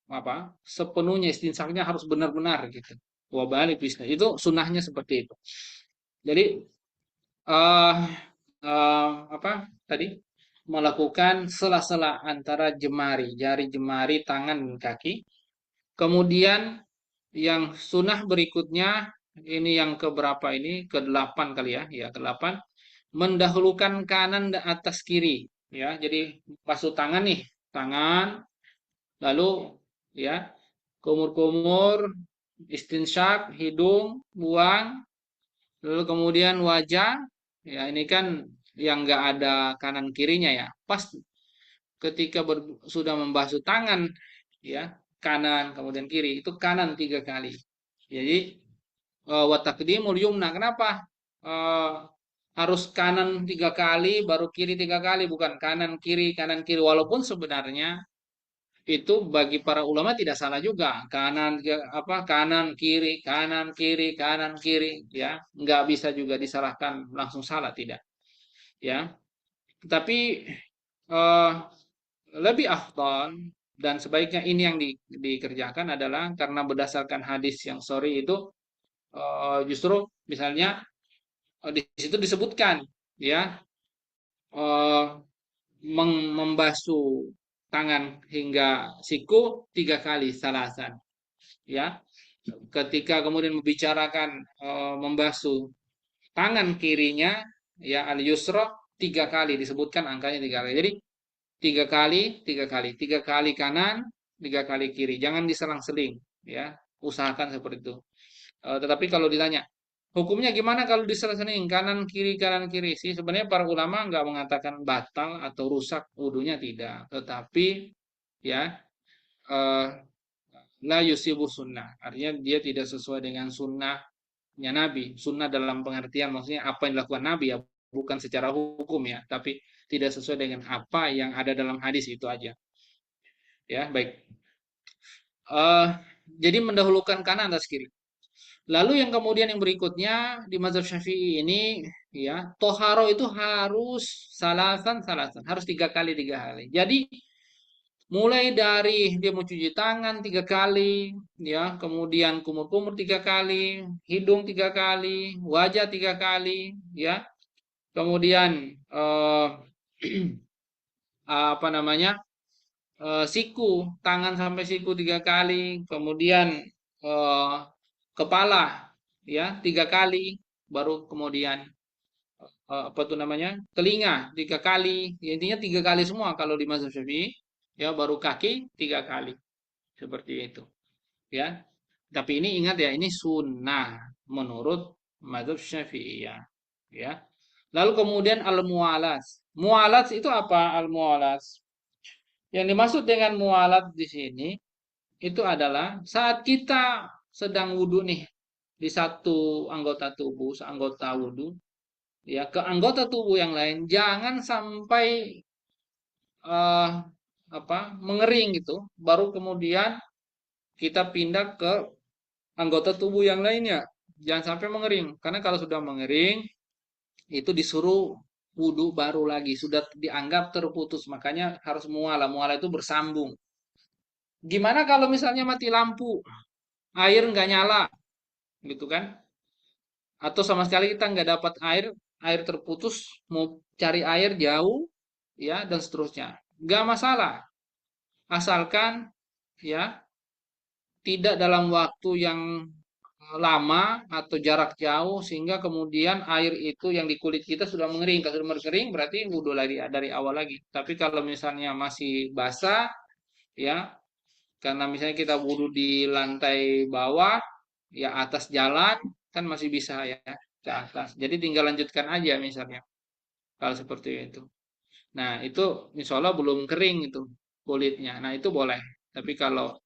S1: apa sepenuhnya istinsaknya harus benar-benar gitu. Wabalik bisnis itu sunnahnya seperti itu. Jadi eh apa tadi melakukan sela-sela antara jemari, jari jemari tangan dan kaki. Kemudian yang sunnah berikutnya ini yang keberapa ini ke-8 kali ya, ya ke-8 mendahulukan kanan dan atas kiri ya. Jadi basuh tangan nih, tangan lalu ya kumur-kumur, istinsyak, hidung, buang, lalu kemudian wajah. Ya ini kan yang nggak ada kanan kirinya ya. Pas ketika sudah membasuh tangan, ya kanan kemudian kiri itu kanan 3 kali. Jadi wa taqdimul yumna. Kenapa? Eh, harus kanan 3 kali baru kiri 3 kali, bukan kanan kiri. Walaupun sebenarnya itu bagi para ulama tidak salah juga, kanan apa kanan kiri ya, nggak bisa juga disalahkan langsung salah, tidak ya. Tapi eh, lebih afdal dan sebaiknya ini yang dikerjakan adalah karena berdasarkan hadis yang sorry itu justru misalnya di situ disebutkan ya eh, membasuh tangan hingga siku 3 kali salasan ya. Ketika kemudian membicarakan membasuh tangan kirinya ya al yusra 3 kali, disebutkan angkanya 3 kali. Jadi 3 kali, 3 kali, 3 kali kanan, 3 kali kiri. Jangan diselang-seling ya. Usahakan seperti itu. Tetapi kalau ditanya hukumnya gimana kalau diselang-seling kanan kiri sih, sebenarnya para ulama nggak mengatakan batal atau rusak wudunya, tidak. Tetapi ya eh, la yusibu sunnah. Artinya dia tidak sesuai dengan sunnahnya Nabi. Sunnah dalam pengertian maksudnya apa yang dilakukan Nabi ya, bukan secara hukum ya, tapi tidak sesuai dengan apa yang ada dalam hadis itu aja. Ya, baik. Eh jadi mendahulukan kanan atas kiri. Lalu yang kemudian yang berikutnya di mazhab Syafi'i ini ya, toharo itu harus salasan, harus 3 kali 3 kali. Jadi mulai dari dia mencuci tangan 3 kali, ya, kemudian kumur-kumur 3 kali, hidung 3 kali, wajah 3 kali, ya, kemudian apa namanya siku, tangan sampai siku 3 kali, kemudian eh, kepala ya 3 kali, baru kemudian apa tuh namanya telinga 3 kali. Ya, intinya 3 kali semua kalau di mazhab Syafi'i, ya baru kaki 3 kali seperti itu ya. Tapi ini ingat ya, ini sunnah menurut mazhab Syafi'i ya. Lalu kemudian al-muwalas. Muwalas itu apa al-muwalas? Yang dimaksud dengan mualat di sini itu adalah saat kita sedang wudhu nih di satu anggota tubuh, seanggota wudhu, ya ke anggota tubuh yang lain jangan sampai eh, apa mengering gitu, baru kemudian kita pindah ke anggota tubuh yang lainnya. Jangan sampai mengering, karena kalau sudah mengering itu disuruh wudhu baru lagi, sudah dianggap terputus, makanya harus mualah. Mualah itu bersambung. Gimana kalau misalnya mati lampu, air nggak nyala, gitu kan? Atau sama sekali kita nggak dapat air, air terputus, mau cari air jauh, ya dan seterusnya. Nggak masalah, asalkan ya tidak dalam waktu yang lama atau jarak jauh sehingga kemudian air itu yang di kulit kita sudah mengering. Kalau sudah mengering berarti wudhu lagi dari awal lagi. Tapi kalau misalnya masih basah, ya karena misalnya kita wudhu di lantai bawah, ya atas jalan kan masih bisa ya ke atas. Jadi tinggal lanjutkan aja misalnya kalau seperti itu. Nah itu insya Allah belum kering itu kulitnya. Nah itu boleh. Tapi kalau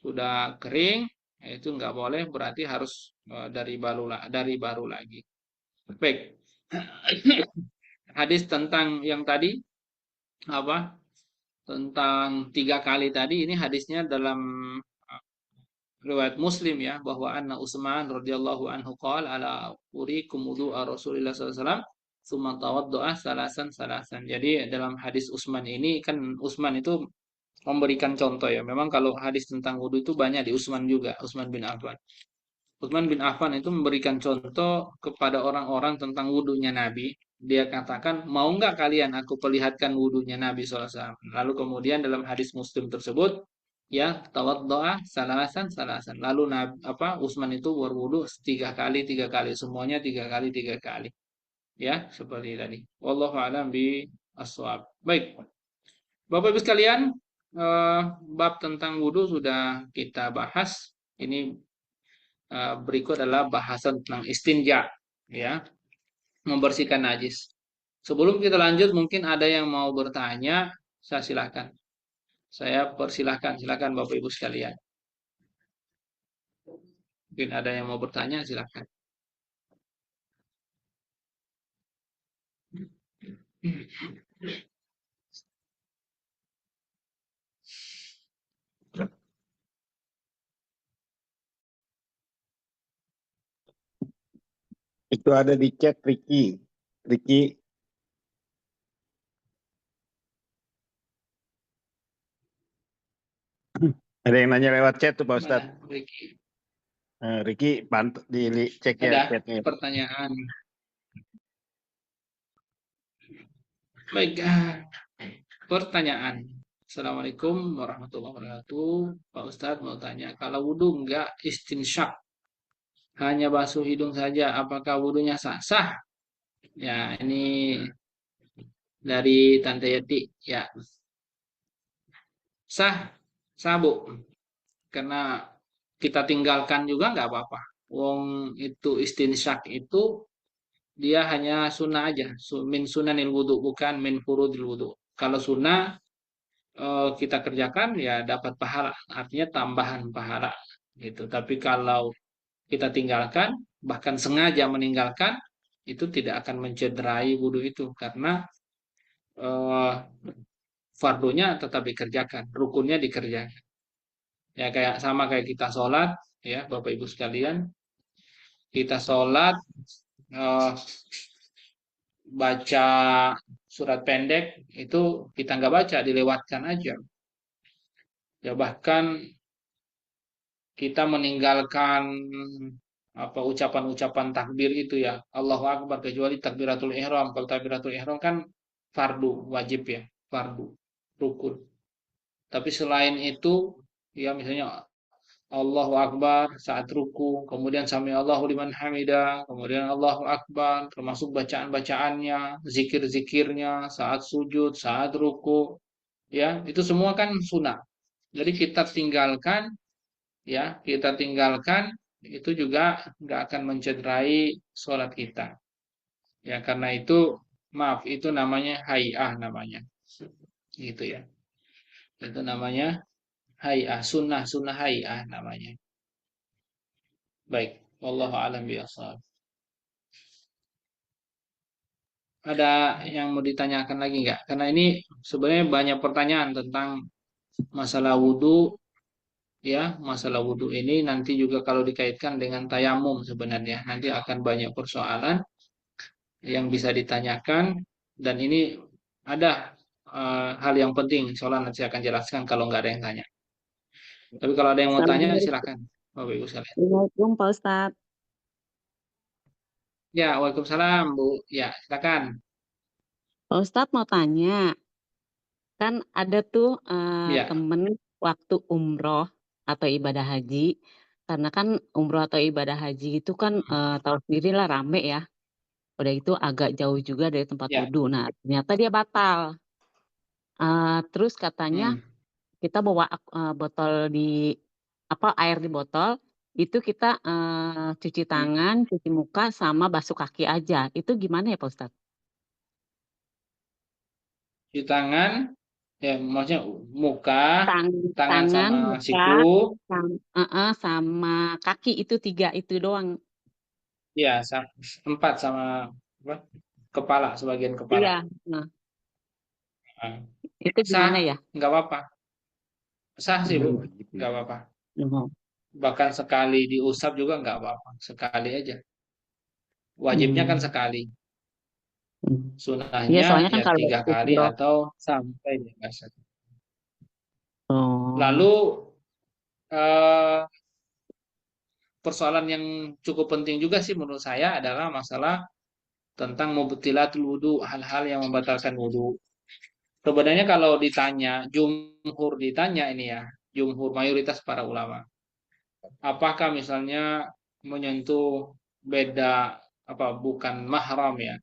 S1: sudah kering, ya itu nggak boleh. Berarti harus dari baru lagi. Baik. Hadis tentang yang tadi apa? Tentang 3 kali tadi, ini hadisnya dalam riwayat Muslim ya, bahwa anna Utsman radhiyallahu anhu qala ala urikum wudu'a Rasulillah sallallahu alaihi wasallam tsumma tawaddo'a salasan salasan. Jadi dalam hadis Utsman ini kan Utsman itu memberikan contoh ya. Memang kalau hadis tentang wudhu itu banyak di Utsman juga, Utsman bin Affan. Utsman bin Affan itu memberikan contoh kepada orang-orang tentang wudhunya Nabi. Dia katakan, mau nggak kalian aku perlihatkan wudhunya Nabi SAW. Lalu kemudian dalam hadis Muslim tersebut, ya tawaddoa salasan salasan. Lalu Utsman itu berwudhu 3 kali 3 kali, semuanya 3 kali 3 kali. Ya seperti tadi. Wallahu a'lam bi ashwab. Baik, Bapak Ibu sekalian, bab tentang wudhu sudah kita bahas. Ini berikut adalah bahasan tentang istinja, ya, membersihkan najis. Sebelum kita lanjut, mungkin ada yang mau bertanya, saya silakan. Saya persilahkan, silakan Bapak Ibu sekalian. Mungkin ada yang mau bertanya, silakan.
S3: Itu ada di chat Ricky. Ricky, ada yang nanya lewat chat tuh Pak Ustadz.
S1: Mana, Ricky?
S3: Ricky, cek ya
S1: Ada
S3: chatnya.
S1: pertanyaan. Baik, pertanyaan. Assalamualaikum warahmatullahi wabarakatuh. Pak Ustadz mau tanya, kalau wudhu enggak istinsyak, hanya basuh hidung saja, apakah wudhunya sah? Sah. Ya, ini dari Tante Yeti. Ya, sah, sah Bu. Karena kita tinggalkan juga nggak apa-apa. Wong itu istinsyak itu dia hanya sunnah aja. Min sunanil wudu, bukan min furudil wudu. Kalau sunnah kita kerjakan ya dapat pahala. Artinya tambahan pahala gitu. Tapi kalau kita tinggalkan, bahkan sengaja meninggalkan, itu tidak akan mencederai wudhu itu karena eh, fardunya tetap dikerjakan, rukunnya dikerjakan. Ya kayak sama kayak kita sholat, ya Bapak Ibu sekalian, kita sholat eh, baca surat pendek itu kita nggak baca, dilewatkan aja. Ya bahkan kita meninggalkan apa ucapan-ucapan takbir itu ya Allahu Akbar, kecuali takbiratul ihram. Kalau takbiratul ihram kan fardu wajib ya, fardu rukun. Tapi selain itu, ya misalnya Allahu Akbar saat ruku, kemudian sami Allahu liman hamidah, kemudian Allahu Akbar, termasuk bacaan-bacaannya, zikir-zikirnya saat sujud, saat ruku, ya itu semua kan sunnah. Jadi kita tinggalkan itu juga nggak akan mencederai sholat kita. Ya karena itu, maaf, itu namanya hay'ah namanya, gitu ya. Itu namanya hay'ah, sunnah hay'ah namanya. Baik, wallahu a'lam bishawab. Ada yang mau ditanyakan lagi nggak? Karena ini sebenarnya banyak pertanyaan tentang masalah wudhu, ya. Masalah wudhu ini nanti juga kalau dikaitkan dengan tayamum sebenarnya. Nanti akan banyak persoalan yang bisa ditanyakan. Dan ini ada hal yang penting. Soalnya nanti akan jelaskan kalau nggak ada yang tanya. Tapi kalau ada yang mau tanya,
S4: Assalamualaikum
S1: silakan. Bapak Ibu sekalian.
S4: Pak Ustadz.
S1: Ya, waalaikumsalam, Bu. Ya, silakan.
S4: Pak Ustadz mau tanya, kan ada tuh
S1: Ya,
S4: temen waktu umroh atau ibadah haji, karena kan umroh atau ibadah haji itu kan tahu sendiri lah rame ya, udah itu agak jauh juga dari tempat
S1: ya.
S4: wudhu. Nah ternyata dia batal. Terus katanya
S1: Hmm.
S4: kita bawa botol di air di botol, itu kita cuci tangan, cuci muka sama basuh kaki aja. Itu gimana ya Pak Ustadz?
S1: Cuci tangan, ya maksudnya muka, tangan
S4: Tangan,
S1: sama
S4: muka,
S1: siku,
S4: sama kaki itu 3 itu doang.
S1: ya empat sama apa? Kepala, sebagian kepala.
S4: Iya, nah
S1: Nah,
S4: itu
S1: sah,
S4: gimana ya?
S1: nggak apa-apa. Sah sih, Bu,
S3: Wajib ya.
S1: nggak apa-apa.
S4: Mhm,
S1: Bahkan sekali diusap juga nggak apa-apa. Sekali aja. Wajibnya kan
S4: mmm,
S1: sekali.
S4: mhm. Iya
S1: Sunahnya
S4: soalnya kan
S1: ya
S4: kalau
S1: 3 kali
S4: umroh
S1: atau sampai dewasa.
S4: oh,
S1: Lalu eh, persoalan yang cukup penting juga sih menurut saya adalah masalah tentang mubtilatul wudu, hal-hal yang membatalkan wudu. Sebenarnya kalau ditanya ini ya, jumhur mayoritas para ulama, apakah misalnya menyentuh beda apa bukan mahram ya?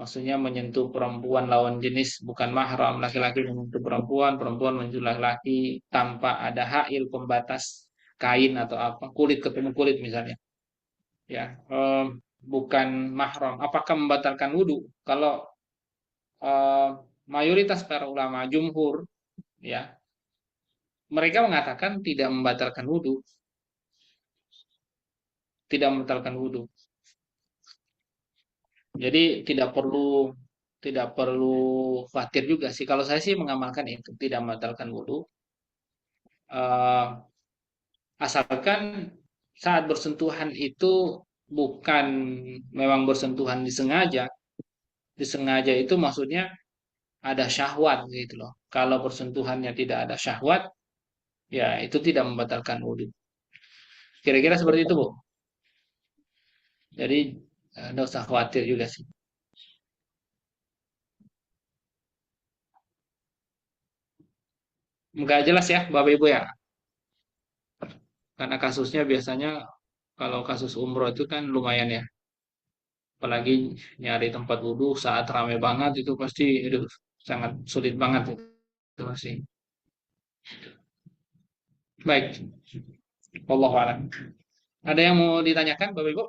S1: Maksudnya menyentuh perempuan lawan jenis bukan mahram, laki-laki menyentuh perempuan, perempuan menyentuh laki-laki tanpa ada hail pembatas kain atau apa, kulit ketemu kulit misalnya. Ya, bukan mahram. Apakah membatalkan wudhu? Kalau eh, mayoritas para ulama jumhur, ya, mereka mengatakan tidak membatalkan wudhu, tidak membatalkan wudhu. Jadi tidak perlu khawatir juga sih. Kalau saya sih mengamalkan itu tidak membatalkan wudhu, eh, asalkan saat bersentuhan itu bukan memang bersentuhan disengaja. Disengaja itu maksudnya ada syahwat gitu loh. Kalau bersentuhannya tidak ada syahwat, ya itu tidak membatalkan wudhu. Kira-kira seperti itu, Bu. Jadi nggak usah khawatir juga sih. Nggak jelas ya, Bapak Ibu ya. Karena kasusnya biasanya kalau kasus umroh itu kan lumayan ya. Apalagi nyari tempat wudhu saat ramai banget itu pasti aduh, sangat sulit banget itu pasti. Baik, wallahu a'lam. Ada yang mau ditanyakan, Bapak Ibu?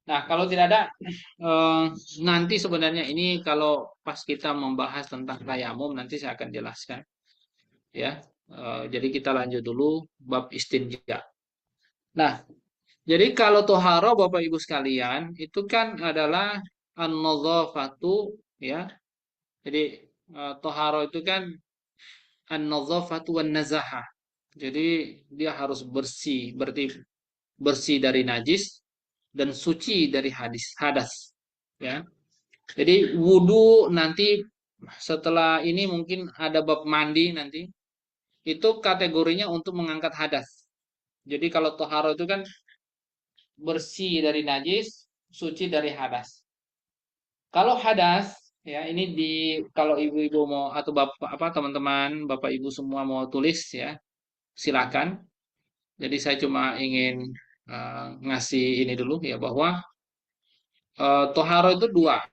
S1: Nah, kalau tidak ada, eh, nanti sebenarnya ini kalau pas kita membahas tentang tayamum, nanti saya akan jelaskan. Ya, jadi kita lanjut dulu bab istinja. Nah, jadi kalau toharo Bapak Ibu sekalian, itu kan adalah an-nadhafatu, ya. Jadi toharo itu kan an-nadhafatu wan nazahah. Jadi dia harus bersih, berarti bersih dari najis dan suci dari hadas, ya. Jadi wudhu nanti setelah ini mungkin ada bab mandi nanti. Itu kategorinya untuk mengangkat hadas. Jadi kalau toharo itu kan bersih dari najis, suci dari hadas. Kalau hadas, ya ini kalau ibu-ibu mau atau bapak apa teman-teman, bapak ibu semua mau tulis ya, silakan. Jadi saya cuma ingin ngasih ini dulu ya bahwa toharo itu dua,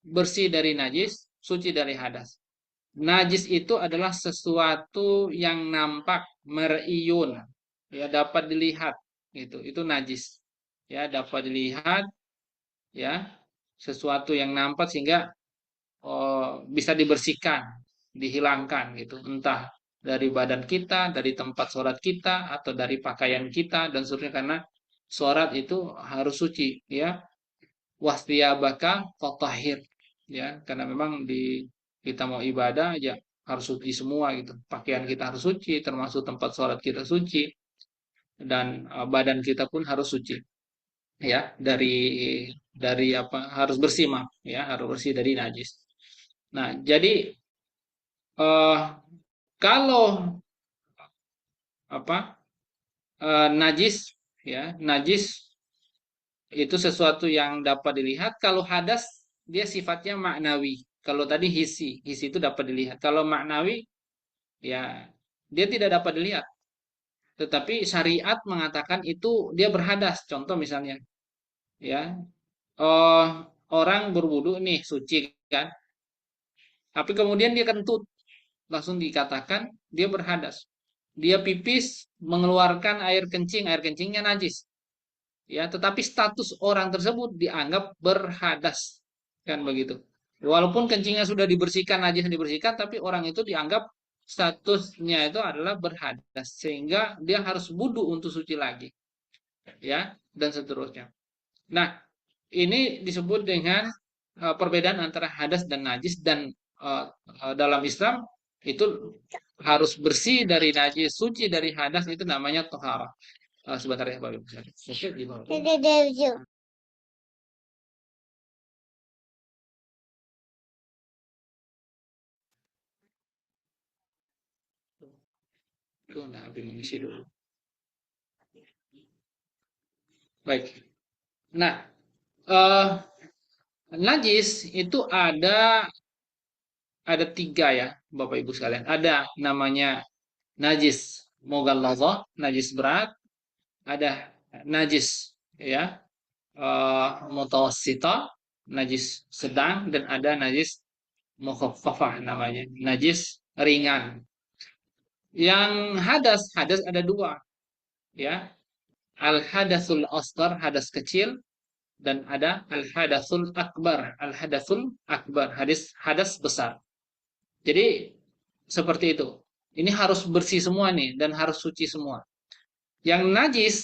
S1: bersih dari najis, suci dari hadas. Najis itu adalah sesuatu yang nampak, meriyun, ya dapat dilihat, gitu. Itu najis, ya dapat dilihat, ya sesuatu yang nampak sehingga bisa dibersihkan, dihilangkan, gitu. Entah dari badan kita, dari tempat sholat kita, atau dari pakaian kita dan seterusnya karena sholat itu harus suci, ya baka fatahir, ya karena memang kita mau ibadah ya harus suci semua gitu, pakaian kita harus suci termasuk tempat sholat kita suci dan badan kita pun harus suci ya dari apa harus bersih ya harus bersih dari najis. Nah jadi eh, kalau apa najis ya najis itu sesuatu yang dapat dilihat. Kalau hadas dia sifatnya maknawi. Kalau tadi hisi itu dapat dilihat. Kalau maknawi ya dia tidak dapat dilihat. Tetapi syariat mengatakan itu dia berhadas. Contoh misalnya ya oh, orang berwudu nih suci kan. Tapi kemudian dia kentut, langsung dikatakan dia berhadas. Dia pipis mengeluarkan air kencingnya najis. Ya, tetapi status orang tersebut dianggap berhadas, kan begitu. Walaupun kencingnya sudah dibersihkan, najis dibersihkan, tapi orang itu dianggap statusnya itu adalah berhadas, sehingga dia harus wudu untuk suci lagi, ya, dan seterusnya. Nah, ini disebut dengan perbedaan antara hadas dan najis dan dalam Islam itu harus bersih dari najis, suci dari hadas itu namanya tohara. Sebentar ya Bapak Ibu. Oke, di bawah. Tuh, nah, Abi mengisi dulu. Baik. Nah, eh, najis itu ada tiga ya, Bapak Ibu sekalian. Ada namanya najis mughalladhah, najis berat. Ada najis ya, mutawassithah, najis sedang, dan ada najis mukhaffafah namanya, najis ringan. Yang hadas ada dua, ya. Al-hadasul asghar, hadas kecil, dan ada al-hadasul akbar, hadas besar. Jadi seperti itu. Ini harus bersih semua nih dan harus suci semua. Yang najis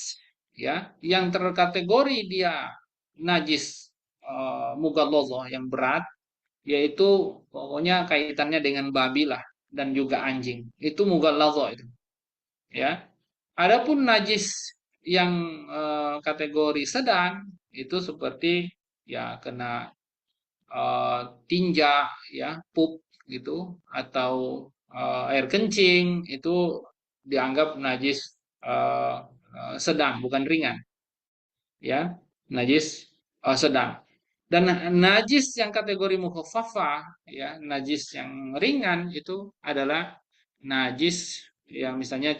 S1: ya, yang terkategori dia najis mughalladhah yang berat, yaitu pokoknya kaitannya dengan babi lah dan juga anjing. Itu mughalladhah itu. Ya. Adapun najis yang kategori sedang itu seperti ya kena tinja ya, pup gitu atau air kencing itu dianggap najis sedang bukan ringan ya, najis sedang. Dan najis yang kategori mukhaffafah ya, najis yang ringan itu adalah najis yang misalnya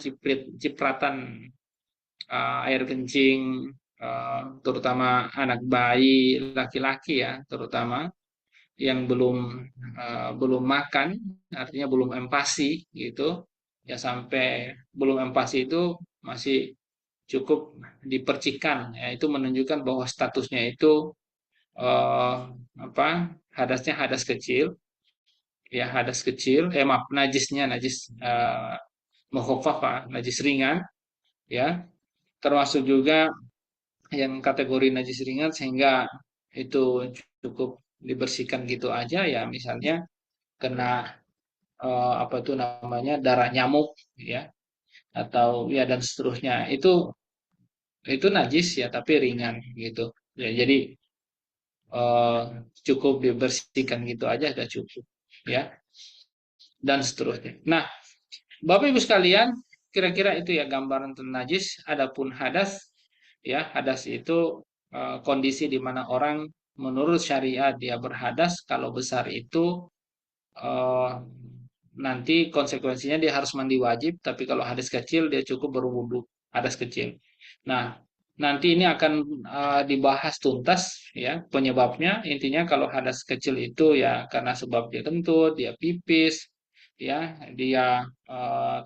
S1: cipratan air kencing terutama anak bayi laki-laki ya, terutama yang belum makan, artinya belum empasi gitu. Ya sampai belum empasi itu masih cukup dipercikan ya, itu menunjukkan bahwa statusnya itu eh, apa? Hadasnya hadas kecil. Ya hadas kecil, maaf najisnya najis mukhaffafah, najis ringan ya. Termasuk juga yang kategori najis ringan sehingga itu cukup dibersihkan gitu aja ya, misalnya kena apa itu namanya darah nyamuk ya atau ya dan seterusnya itu najis ya tapi ringan gitu ya, jadi eh, cukup dibersihkan gitu aja sudah cukup ya dan seterusnya. Nah Bapak Ibu sekalian, kira-kira itu ya gambaran tentang najis. Adapun hadas Ya, hadas itu kondisi di mana orang menurut syariat dia berhadas kalau besar itu eh, nanti konsekuensinya dia harus mandi wajib, tapi kalau hadas kecil dia cukup berwudu hadas kecil. Nah, nanti ini akan dibahas tuntas ya penyebabnya. Intinya kalau hadas kecil itu ya karena sebab dia kentut, dia pipis, ya, dia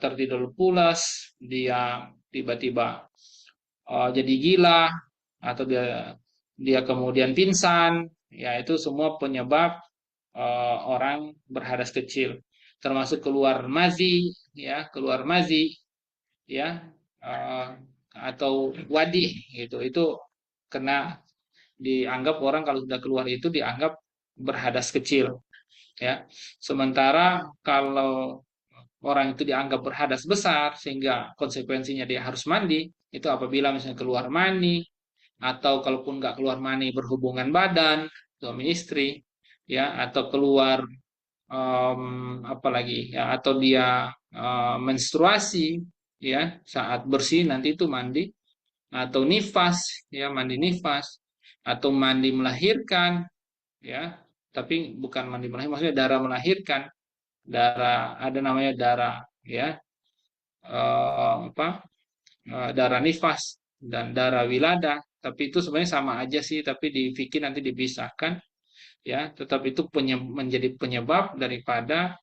S1: tertidur pulas, dia tiba-tiba jadi gila atau dia kemudian pingsan, ya itu semua penyebab orang berhadas kecil, termasuk keluar mazi, ya keluar mazi, ya eh, atau wadi gitu, itu kena dianggap orang kalau sudah keluar itu dianggap berhadas kecil, ya. Sementara kalau orang itu dianggap berhadas besar sehingga konsekuensinya dia harus mandi, itu apabila misalnya keluar mani atau kalaupun nggak keluar mani berhubungan badan suami istri, ya, atau keluar apalagi ya, atau dia menstruasi ya saat bersih nanti itu mandi, atau nifas ya mandi nifas, atau mandi melahirkan ya, tapi bukan mandi melahirkan, maksudnya darah melahirkan, darah ada namanya darah ya apa darah nifas dan darah wilada, tapi itu sebenarnya sama aja sih, tapi di fikih nanti dipisahkan ya, tetap itu menjadi penyebab daripada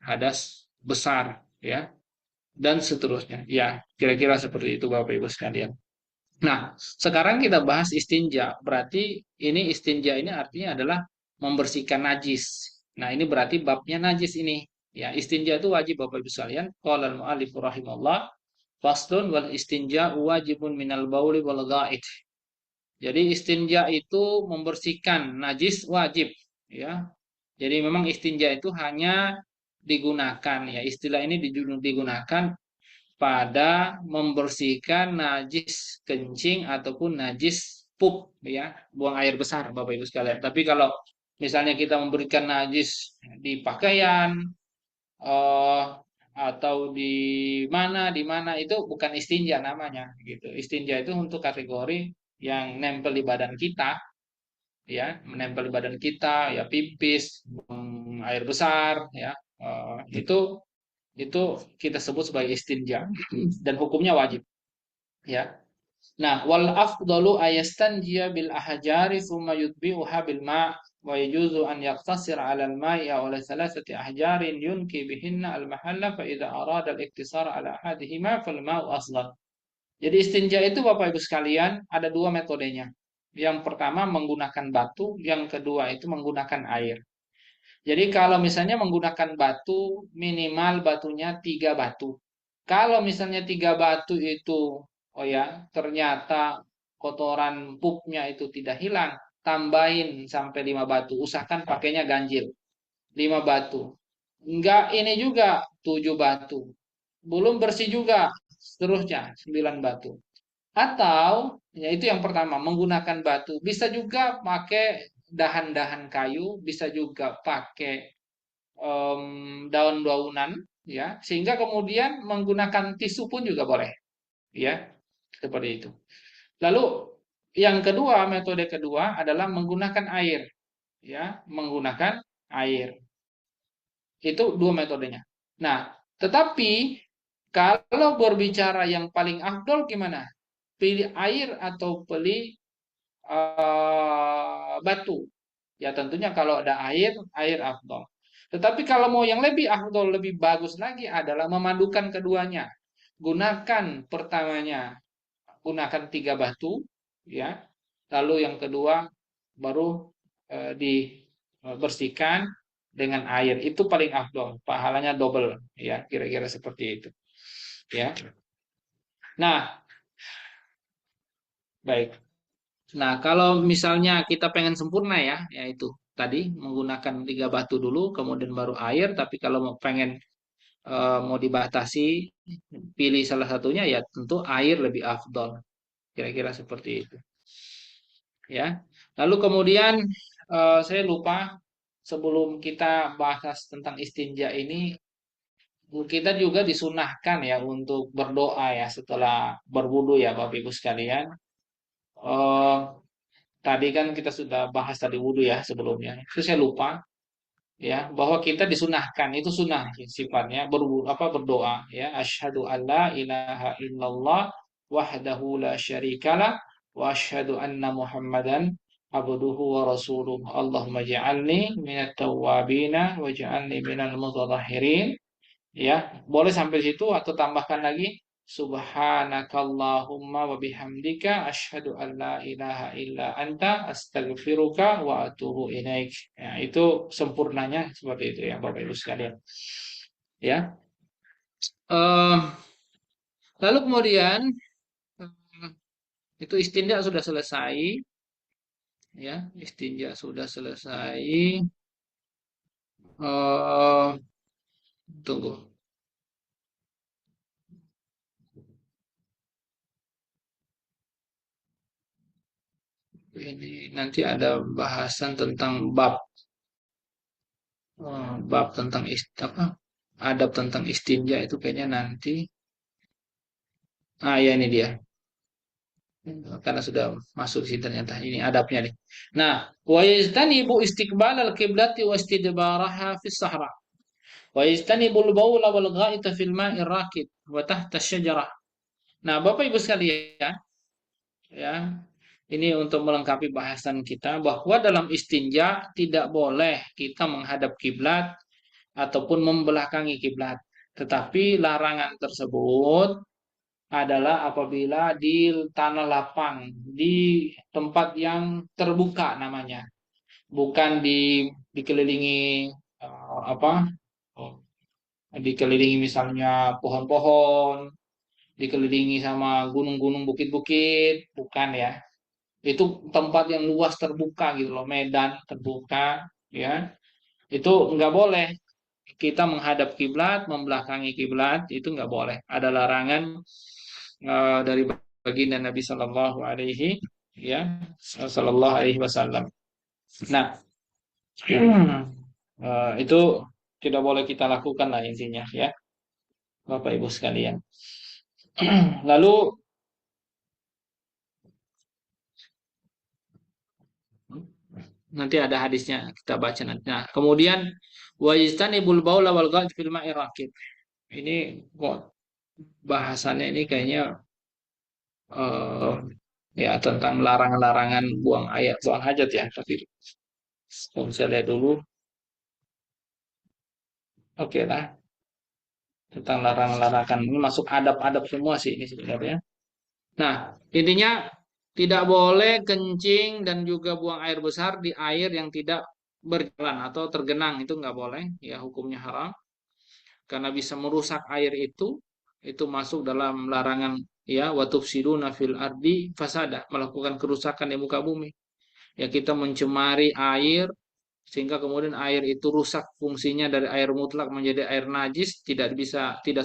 S1: hadas besar ya, dan seterusnya ya, kira-kira seperti itu Bapak Ibu sekalian. Nah, sekarang kita bahas istinja. Berarti ini istinja ini artinya adalah membersihkan najis. Nah, ini berarti babnya najis ini. Ya, istinja itu wajib Bapak Ibu sekalian. Qala al-mu'allif rahimahullah, faslun wal istinja wajibun minal bauli wal ghaid. Jadi istinja itu membersihkan najis wajib ya. Jadi memang istinja itu hanya digunakan ya, istilah ini digunakan pada membersihkan najis kencing ataupun najis pup ya, buang air besar Bapak Ibu sekalian. Tapi kalau misalnya kita memberikan najis di pakaian eh atau di mana itu bukan istinja namanya gitu. Istinja itu untuk kategori yang nempel di badan kita ya, menempel di badan kita ya, pipis, air besar ya, itu kita sebut sebagai istinja dan hukumnya wajib ya. Nah, wal afdalu ayastanjiya bil ahjari thumma yutbi'uha bil ma' wa yajuzu an yaqtasir 'ala al ma'i aw ala thalathati ahjarin yunki bihinna al mahalla fa idza arada al iktisar 'ala ahadihima fal ma'u aslan. Jadi istinja itu Bapak Ibu sekalian ada dua metodenya. Yang pertama menggunakan batu, yang kedua itu menggunakan air. Jadi kalau misalnya menggunakan batu, minimal batunya 3 batu. Kalau misalnya 3 batu itu, oh ya, ternyata kotoran pupnya itu tidak hilang, tambahin sampai 5 batu. Usahakan pakainya ganjil. 5 batu. Enggak ini juga 7 batu. Belum bersih juga, seterusnya 9 batu. Atau, ya itu yang pertama, menggunakan batu. Bisa juga pakai dahan-dahan kayu, bisa juga pakai daun-daunan, ya. Sehingga kemudian menggunakan tisu pun juga boleh, ya. Seperti itu. Lalu yang kedua, metode kedua adalah menggunakan air, ya, menggunakan air. Itu dua metodenya. Nah, tetapi kalau berbicara yang paling afdol gimana? Pilih air atau pilih batu. Ya tentunya kalau ada air, air afdol. Tetapi kalau mau yang lebih afdol, lebih bagus lagi adalah memadukan keduanya. Gunakan pertamanya, gunakan 3 batu, ya. Lalu yang kedua baru dibersihkan dengan air. Itu paling afdol, pahalanya double, ya kira-kira seperti itu, ya. Nah, baik. Nah, kalau misalnya kita pengen sempurna ya, yaitu tadi menggunakan 3 batu dulu, kemudian baru air. Tapi kalau mau pengen mau dibatasi, pilih salah satunya ya tentu air lebih afdol. Kira-kira seperti itu. Ya. Lalu kemudian saya lupa sebelum kita bahas tentang istinja ini, kita juga disunahkan ya untuk berdoa ya setelah berwudu ya Bapak Ibu sekalian. eh, tadi kan kita sudah bahas tadi wudhu ya sebelumnya. Itu saya lupa ya bahwa kita disunahkan itu sunnah sifatnya berdoa ya asyhadu alla ilaha illallah wahdahu la syarikalah wa asyhadu anna muhammadan abduhu wa rasuluh Allahumma ja'alni minat tawwabina wa ja'alni minal mutatahhirin. Ya, boleh sampai situ atau tambahkan lagi subhanakallahumma wa bihamdika asyhadu an la ilaha illa anta astaghfiruka wa atubu ilaik. Ya, itu sempurnanya seperti itu ya Bapak Ibu sekalian. Ya. Eh, lalu kemudian eh, itu istinja sudah selesai ya, istinja sudah selesai. Eh, tunggu. Ini nanti ada bahasan tentang bab tentang apa adab tentang istinja itu kayaknya nanti ya ini dia karena sudah masuk di sini ternyata ini adabnya nih. Nah, wa yajtanibu istiqbal al-qiblati wa istidbaraha fi sahra wa yajtanibu al-bawla wal gha'ita fil ma'i rakid wa tahta syajarah. Nah, Bapak Ibu sekalian, ya. Ini untuk melengkapi bahasan kita bahwa dalam istinja tidak boleh kita menghadap kiblat ataupun membelakangi kiblat. Tetapi larangan tersebut adalah apabila di tanah lapang, di tempat yang terbuka namanya, bukan dikelilingi apa? Oh, dikelilingi misalnya pohon-pohon, dikelilingi sama gunung-gunung, bukit-bukit, bukan ya. Itu tempat yang luas terbuka gitu loh, medan terbuka, ya. Itu nggak boleh kita menghadap kiblat, membelakangi kiblat itu nggak boleh. Ada larangan dari baginda Nabi Shallallahu Alaihi ya Shallallahu Alaihi Wasallam. Nah, itu tidak boleh kita lakukan lah intinya ya, Bapak Ibu sekalian. Lalu nanti ada hadisnya kita baca nanti. Nah, kemudian wa istanibul baula wal ghad fil ma'i rakib. Ini kok bahasannya ini kayaknya eh, ya tentang larangan-larangan buang air, buang hajat ya. Tapi kalau saya lihat dulu, oke lah tentang larangan-larangan ini masuk adab-adab semua sih ini sebenarnya. Nah, intinya tidak boleh kencing dan juga buang air besar di air yang tidak berjalan atau tergenang itu nggak boleh ya hukumnya haram karena bisa merusak air itu masuk dalam larangan ya watufsiduna fil ardi fasada melakukan kerusakan di muka bumi ya kita mencemari air sehingga kemudian air itu rusak fungsinya dari air mutlak menjadi air najis tidak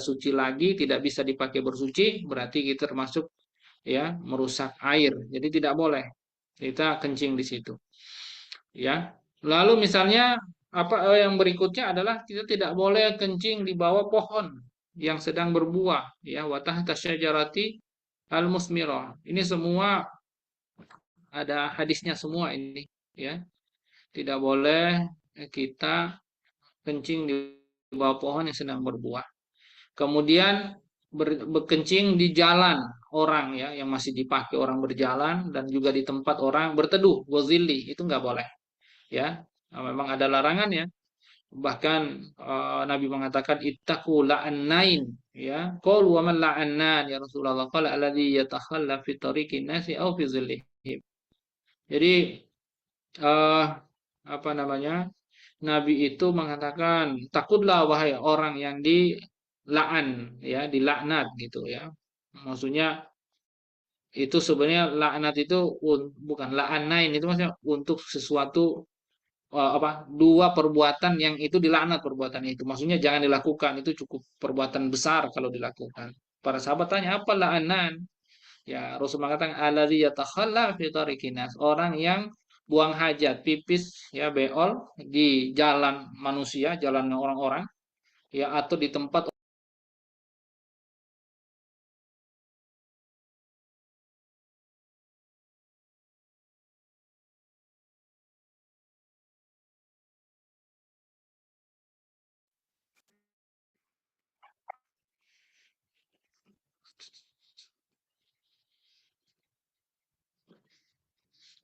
S1: suci lagi tidak bisa dipakai bersuci berarti kita termasuk ya merusak air jadi tidak boleh kita kencing di situ ya lalu misalnya apa yang berikutnya adalah kita tidak boleh kencing di bawah pohon yang sedang berbuah ya watah tasyajarati al musmirah ini semua ada hadisnya semua ini ya tidak boleh kita kencing di bawah pohon yang sedang berbuah. Kemudian berkencing di jalan orang ya yang masih dipakai orang berjalan dan juga di tempat orang berteduh, gozili itu nggak boleh ya. Nah, memang ada larangan ya. Bahkan Nabi mengatakan ittaqu la'annain ya. Qul wa man la'annan ya Rasulullah qala alladzi yatakhalla fi tariqin nasi aw fi zillihim. Jadi eh apa namanya? Nabi itu mengatakan, takutlah wahai orang yang dilaan, ya, dilaknat gitu ya. Maksudnya itu sebenarnya laknat itu bukan la'anain itu maksudnya untuk sesuatu apa dua perbuatan yang itu dilaknat perbuatan itu. Maksudnya jangan dilakukan itu cukup perbuatan besar kalau dilakukan. Para sahabat tanya apa la'anan? Ya, Rasul mengatakan alladzi yatakhalla fi tariqin nas, orang yang buang hajat, pipis ya beol di jalan manusia, jalan orang-orang ya atau di tempat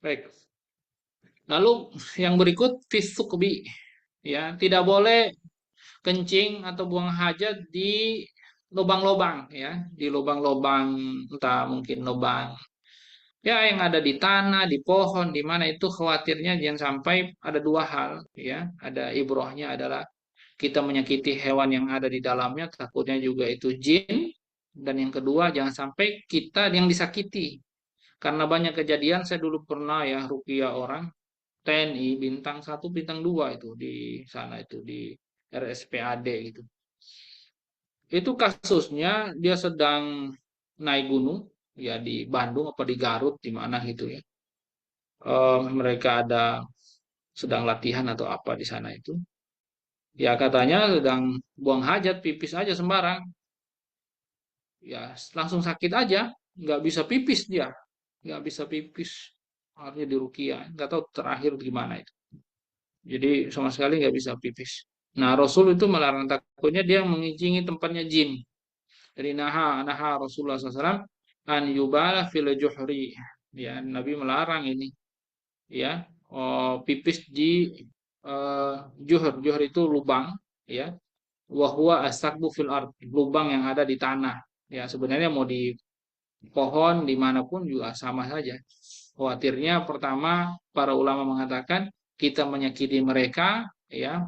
S1: Baik. Lalu yang berikut fisukbi, ya, tidak boleh kencing atau buang hajat di lubang-lubang, ya, di lubang-lubang, entah mungkin lubang ya yang ada di tanah, di pohon, di mana, itu khawatirnya jangan sampai ada dua hal, ya. Ada ibrohnya adalah kita menyakiti hewan yang ada di dalamnya, takutnya juga itu jin. Dan yang kedua, jangan sampai kita yang disakiti. Karena banyak kejadian, saya dulu pernah ya ruqyah orang TNI bintang 1 bintang 2 itu di sana, itu di RSPAD gitu. Itu kasusnya dia sedang naik gunung ya di Bandung apa di Garut di mana gitu ya. Mereka ada sedang latihan atau apa di sana itu. Ya katanya sedang buang hajat, pipis aja sembarang. Ya langsung sakit aja, nggak bisa pipis dia, nggak bisa pipis. Akhirnya diruqyah, nggak tahu terakhir gimana itu. Jadi sama sekali nggak bisa pipis. Nah Rasul itu melarang, takutnya dia mengincingi tempatnya jin. Jadi naha Rasulullah SAW an yubala fil juhri. Ya, Nabi melarang ini, ya, pipis di juhur. Juhur itu lubang, ya. Wa huwa asaqbu fil ard, lubang yang ada di tanah. Ya, sebenarnya mau di pohon dimanapun juga sama saja. Khawatirnya pertama para ulama mengatakan kita menyakiti mereka, ya,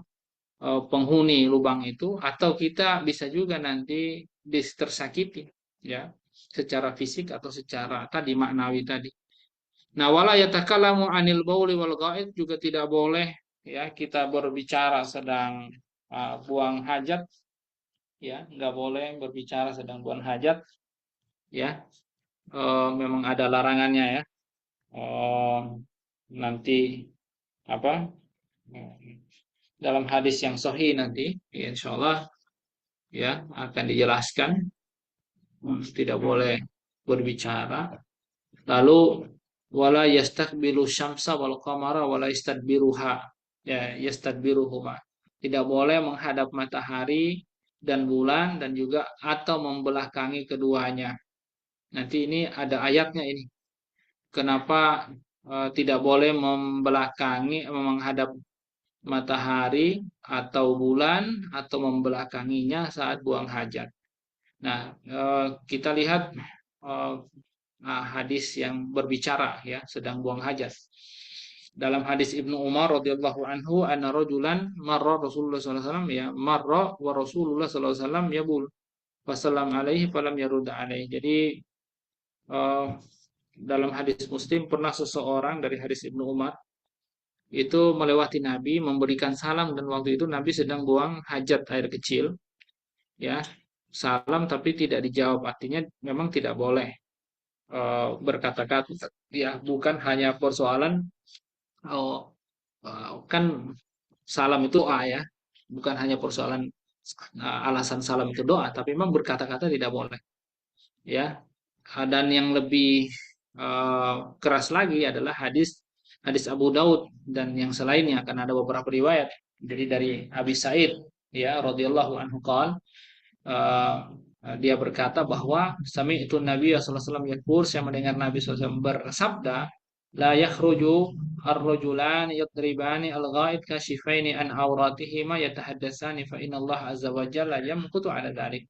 S1: penghuni lubang itu, atau kita bisa juga nanti tersakiti, ya, secara fisik atau secara tadi maknawi tadi. Nah, wala yatakalamu anil bauli wal ghaid, juga tidak boleh, ya, kita berbicara sedang buang hajat, ya, nggak boleh berbicara sedang buang hajat, ya. Memang ada larangannya, ya. Nanti apa? Dalam hadis yang sahih nanti, ya, insya Allah, ya, akan dijelaskan. Tidak boleh berbicara. Lalu wala yastaqbilu syamsa wal qamara wala yastadbiruha, ya, yastadbiruhuma, tidak boleh menghadap matahari dan bulan, dan juga atau membelakangi keduanya. Nanti ini ada ayatnya ini, kenapa tidak boleh membelakangi, menghadap matahari atau bulan atau membelakanginya saat buang hajat. Nah, kita lihat hadis yang berbicara, ya, sedang buang hajat. Dalam hadis Ibnu Umar radhiyallahu anhu, anna rajulan marra Rasulullah sallallahu alaihi wasallam, ya, marra wa Rasulullah sallallahu alaihi wasallam yabul fasallam alaihi falam yarud alaihi. Jadi dalam hadis Muslim, pernah seseorang dari hadis Ibnu Umar itu melewati Nabi memberikan salam, dan waktu itu Nabi sedang buang hajat air kecil, ya. Salam tapi tidak dijawab, artinya memang tidak boleh berkata-kata, ya, bukan hanya persoalan kan salam itu doa, ya, bukan hanya persoalan alasan salam itu doa, tapi memang berkata-kata tidak boleh, ya. Dan yang lebih keras lagi adalah hadis hadis Abu Daud dan yang selainnya, akan ada beberapa riwayat. Jadi dari Abi Sa'id, ya, radhiyallahu anhu qala, dia berkata bahwa sami itu Nabi sallallahu alaihi wasallam yaqul, saya mendengar Nabi SAW bersabda, la yakhruju ar-rajulan yadribani al-ghaid kashifaini an auratihima yatahaddatsani fa inna Allah azza wa jalla yamqutu ala dzalik.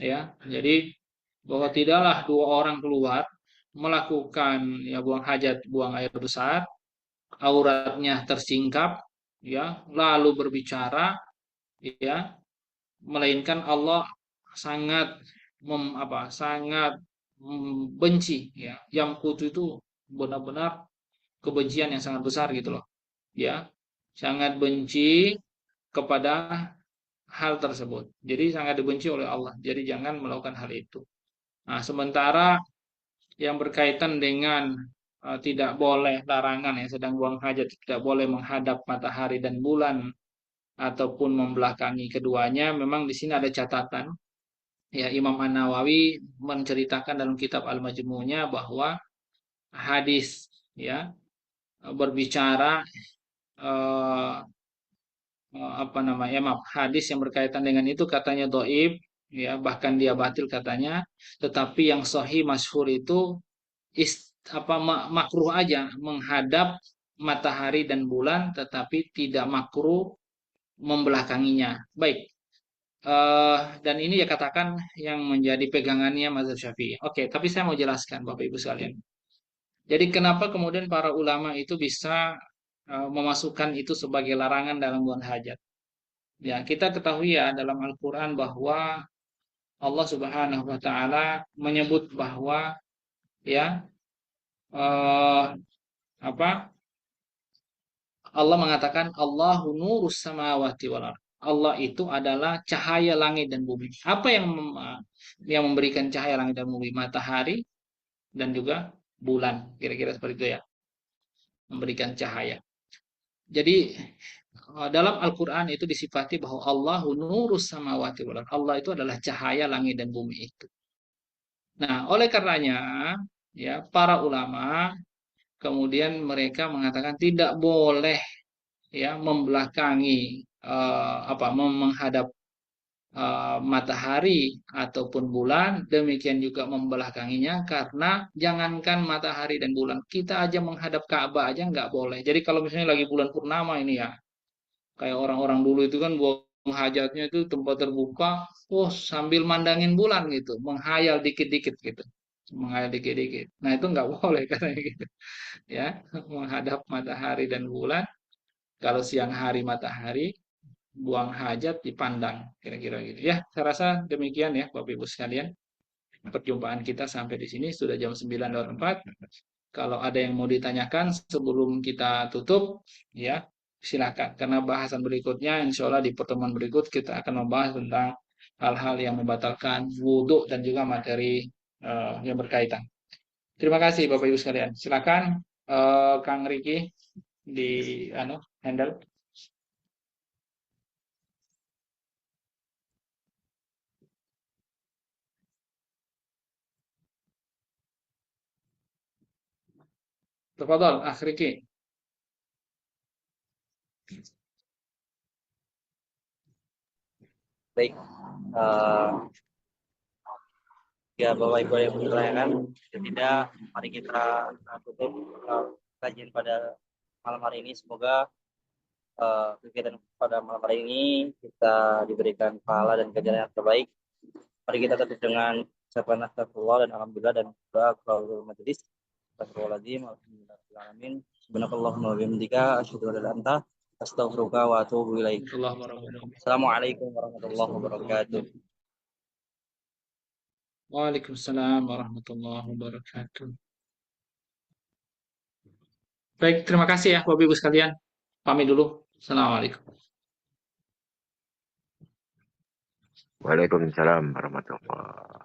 S1: Ya, jadi bahwa tidaklah dua orang keluar melakukan, ya, buang hajat, buang air besar, auratnya tersingkap, ya, lalu berbicara, ya, melainkan Allah sangat sangat benci, ya. Yang kutu itu benar-benar kebencian yang sangat besar gitu loh, ya, sangat benci kepada hal tersebut. Jadi sangat dibenci oleh Allah, jadi jangan melakukan hal itu. Nah, sementara yang berkaitan dengan tidak boleh, larangan, ya, sedang buang hajat tidak boleh menghadap matahari dan bulan ataupun membelakangi keduanya, memang di sini ada catatan, ya. Imam An-Nawawi menceritakan dalam kitab Al-Majmu'nya bahwa hadis, ya, berbicara hadis yang berkaitan dengan itu katanya dhaif, ya, bahkan dia batil katanya. Tetapi yang sahih masyhur itu makruh aja menghadap matahari dan bulan, tetapi tidak makruh membelakanginya. Baik. Dan ini ya katakan yang menjadi pegangannya mazhab Syafi'i. Oke, tapi saya mau jelaskan Bapak Ibu sekalian. Jadi kenapa kemudian para ulama itu bisa memasukkan itu sebagai larangan dalam bulan hajat? Ya, kita ketahui ya dalam Al-Qur'an bahwa Allah Subhanahu wa taala menyebut bahwa ya eh, apa? Allah mengatakan Allahu nurus samawati wal ardh. Allah itu adalah cahaya langit dan bumi. Apa yang memberikan cahaya langit dan bumi? Matahari dan juga bulan. Kira-kira seperti itu ya. Memberikan cahaya. Jadi dalam Al-Quran itu disifati bahwa Allahu nurus samawati wal ardh. Allah itu adalah cahaya langit dan bumi itu. Nah, oleh karenanya ya para ulama kemudian mereka mengatakan tidak boleh ya membelakangi menghadap matahari ataupun bulan, demikian juga membelakanginya, karena jangankan matahari dan bulan, kita aja menghadap Ka'bah aja nggak boleh. Jadi kalau misalnya lagi bulan purnama ini ya, kayak orang-orang dulu itu kan buang hajatnya itu tempat terbuka, oh sambil mandangin bulan gitu, menghayal dikit-dikit gitu, menghayal dikit-dikit. Nah itu nggak boleh katanya gitu, ya menghadap matahari dan bulan. Kalau siang hari matahari, buang hajat dipandang, kira-kira gitu. Ya, saya rasa demikian ya Bapak Ibu sekalian. Perjumpaan kita sampai di sini sudah jam 9.04. Kalau ada yang mau ditanyakan sebelum kita tutup, ya silakan. Karena bahasan berikutnya, insya Allah di pertemuan berikut kita akan membahas tentang hal-hal yang membatalkan wudhu dan juga materi yang berkaitan. Terima kasih Bapak Ibu sekalian. Silakan Kang Riki di handle. Tafadhol, Akh Riki.
S5: Baik, ya Bapak Ibu yang ditanyakan, tidak, mari kita tutup kajian pada malam hari ini. Semoga kegiatan pada malam hari ini kita diberikan pahala dan ganjaran yang terbaik. Mari kita tutup dengan ucapan astagfirullah dan alhamdulillah dan doa keluarga majelis. Astagfirullahaladzim, alhamdulillahirrahmanirrahim. Subhanakallahumma wa bihamdika asyhadu an la ilaha illa anta astaghfiruka wa atubu ilaik. Assalamualaikum warahmatullahi wabarakatuh.
S1: Waalaikumsalam warahmatullahi wabarakatuh. Baik, terima kasih ya Bapak Ibu sekalian. Pamit dulu. Assalamualaikum.
S6: Waalaikumsalam warahmatullahi wabarakatuh.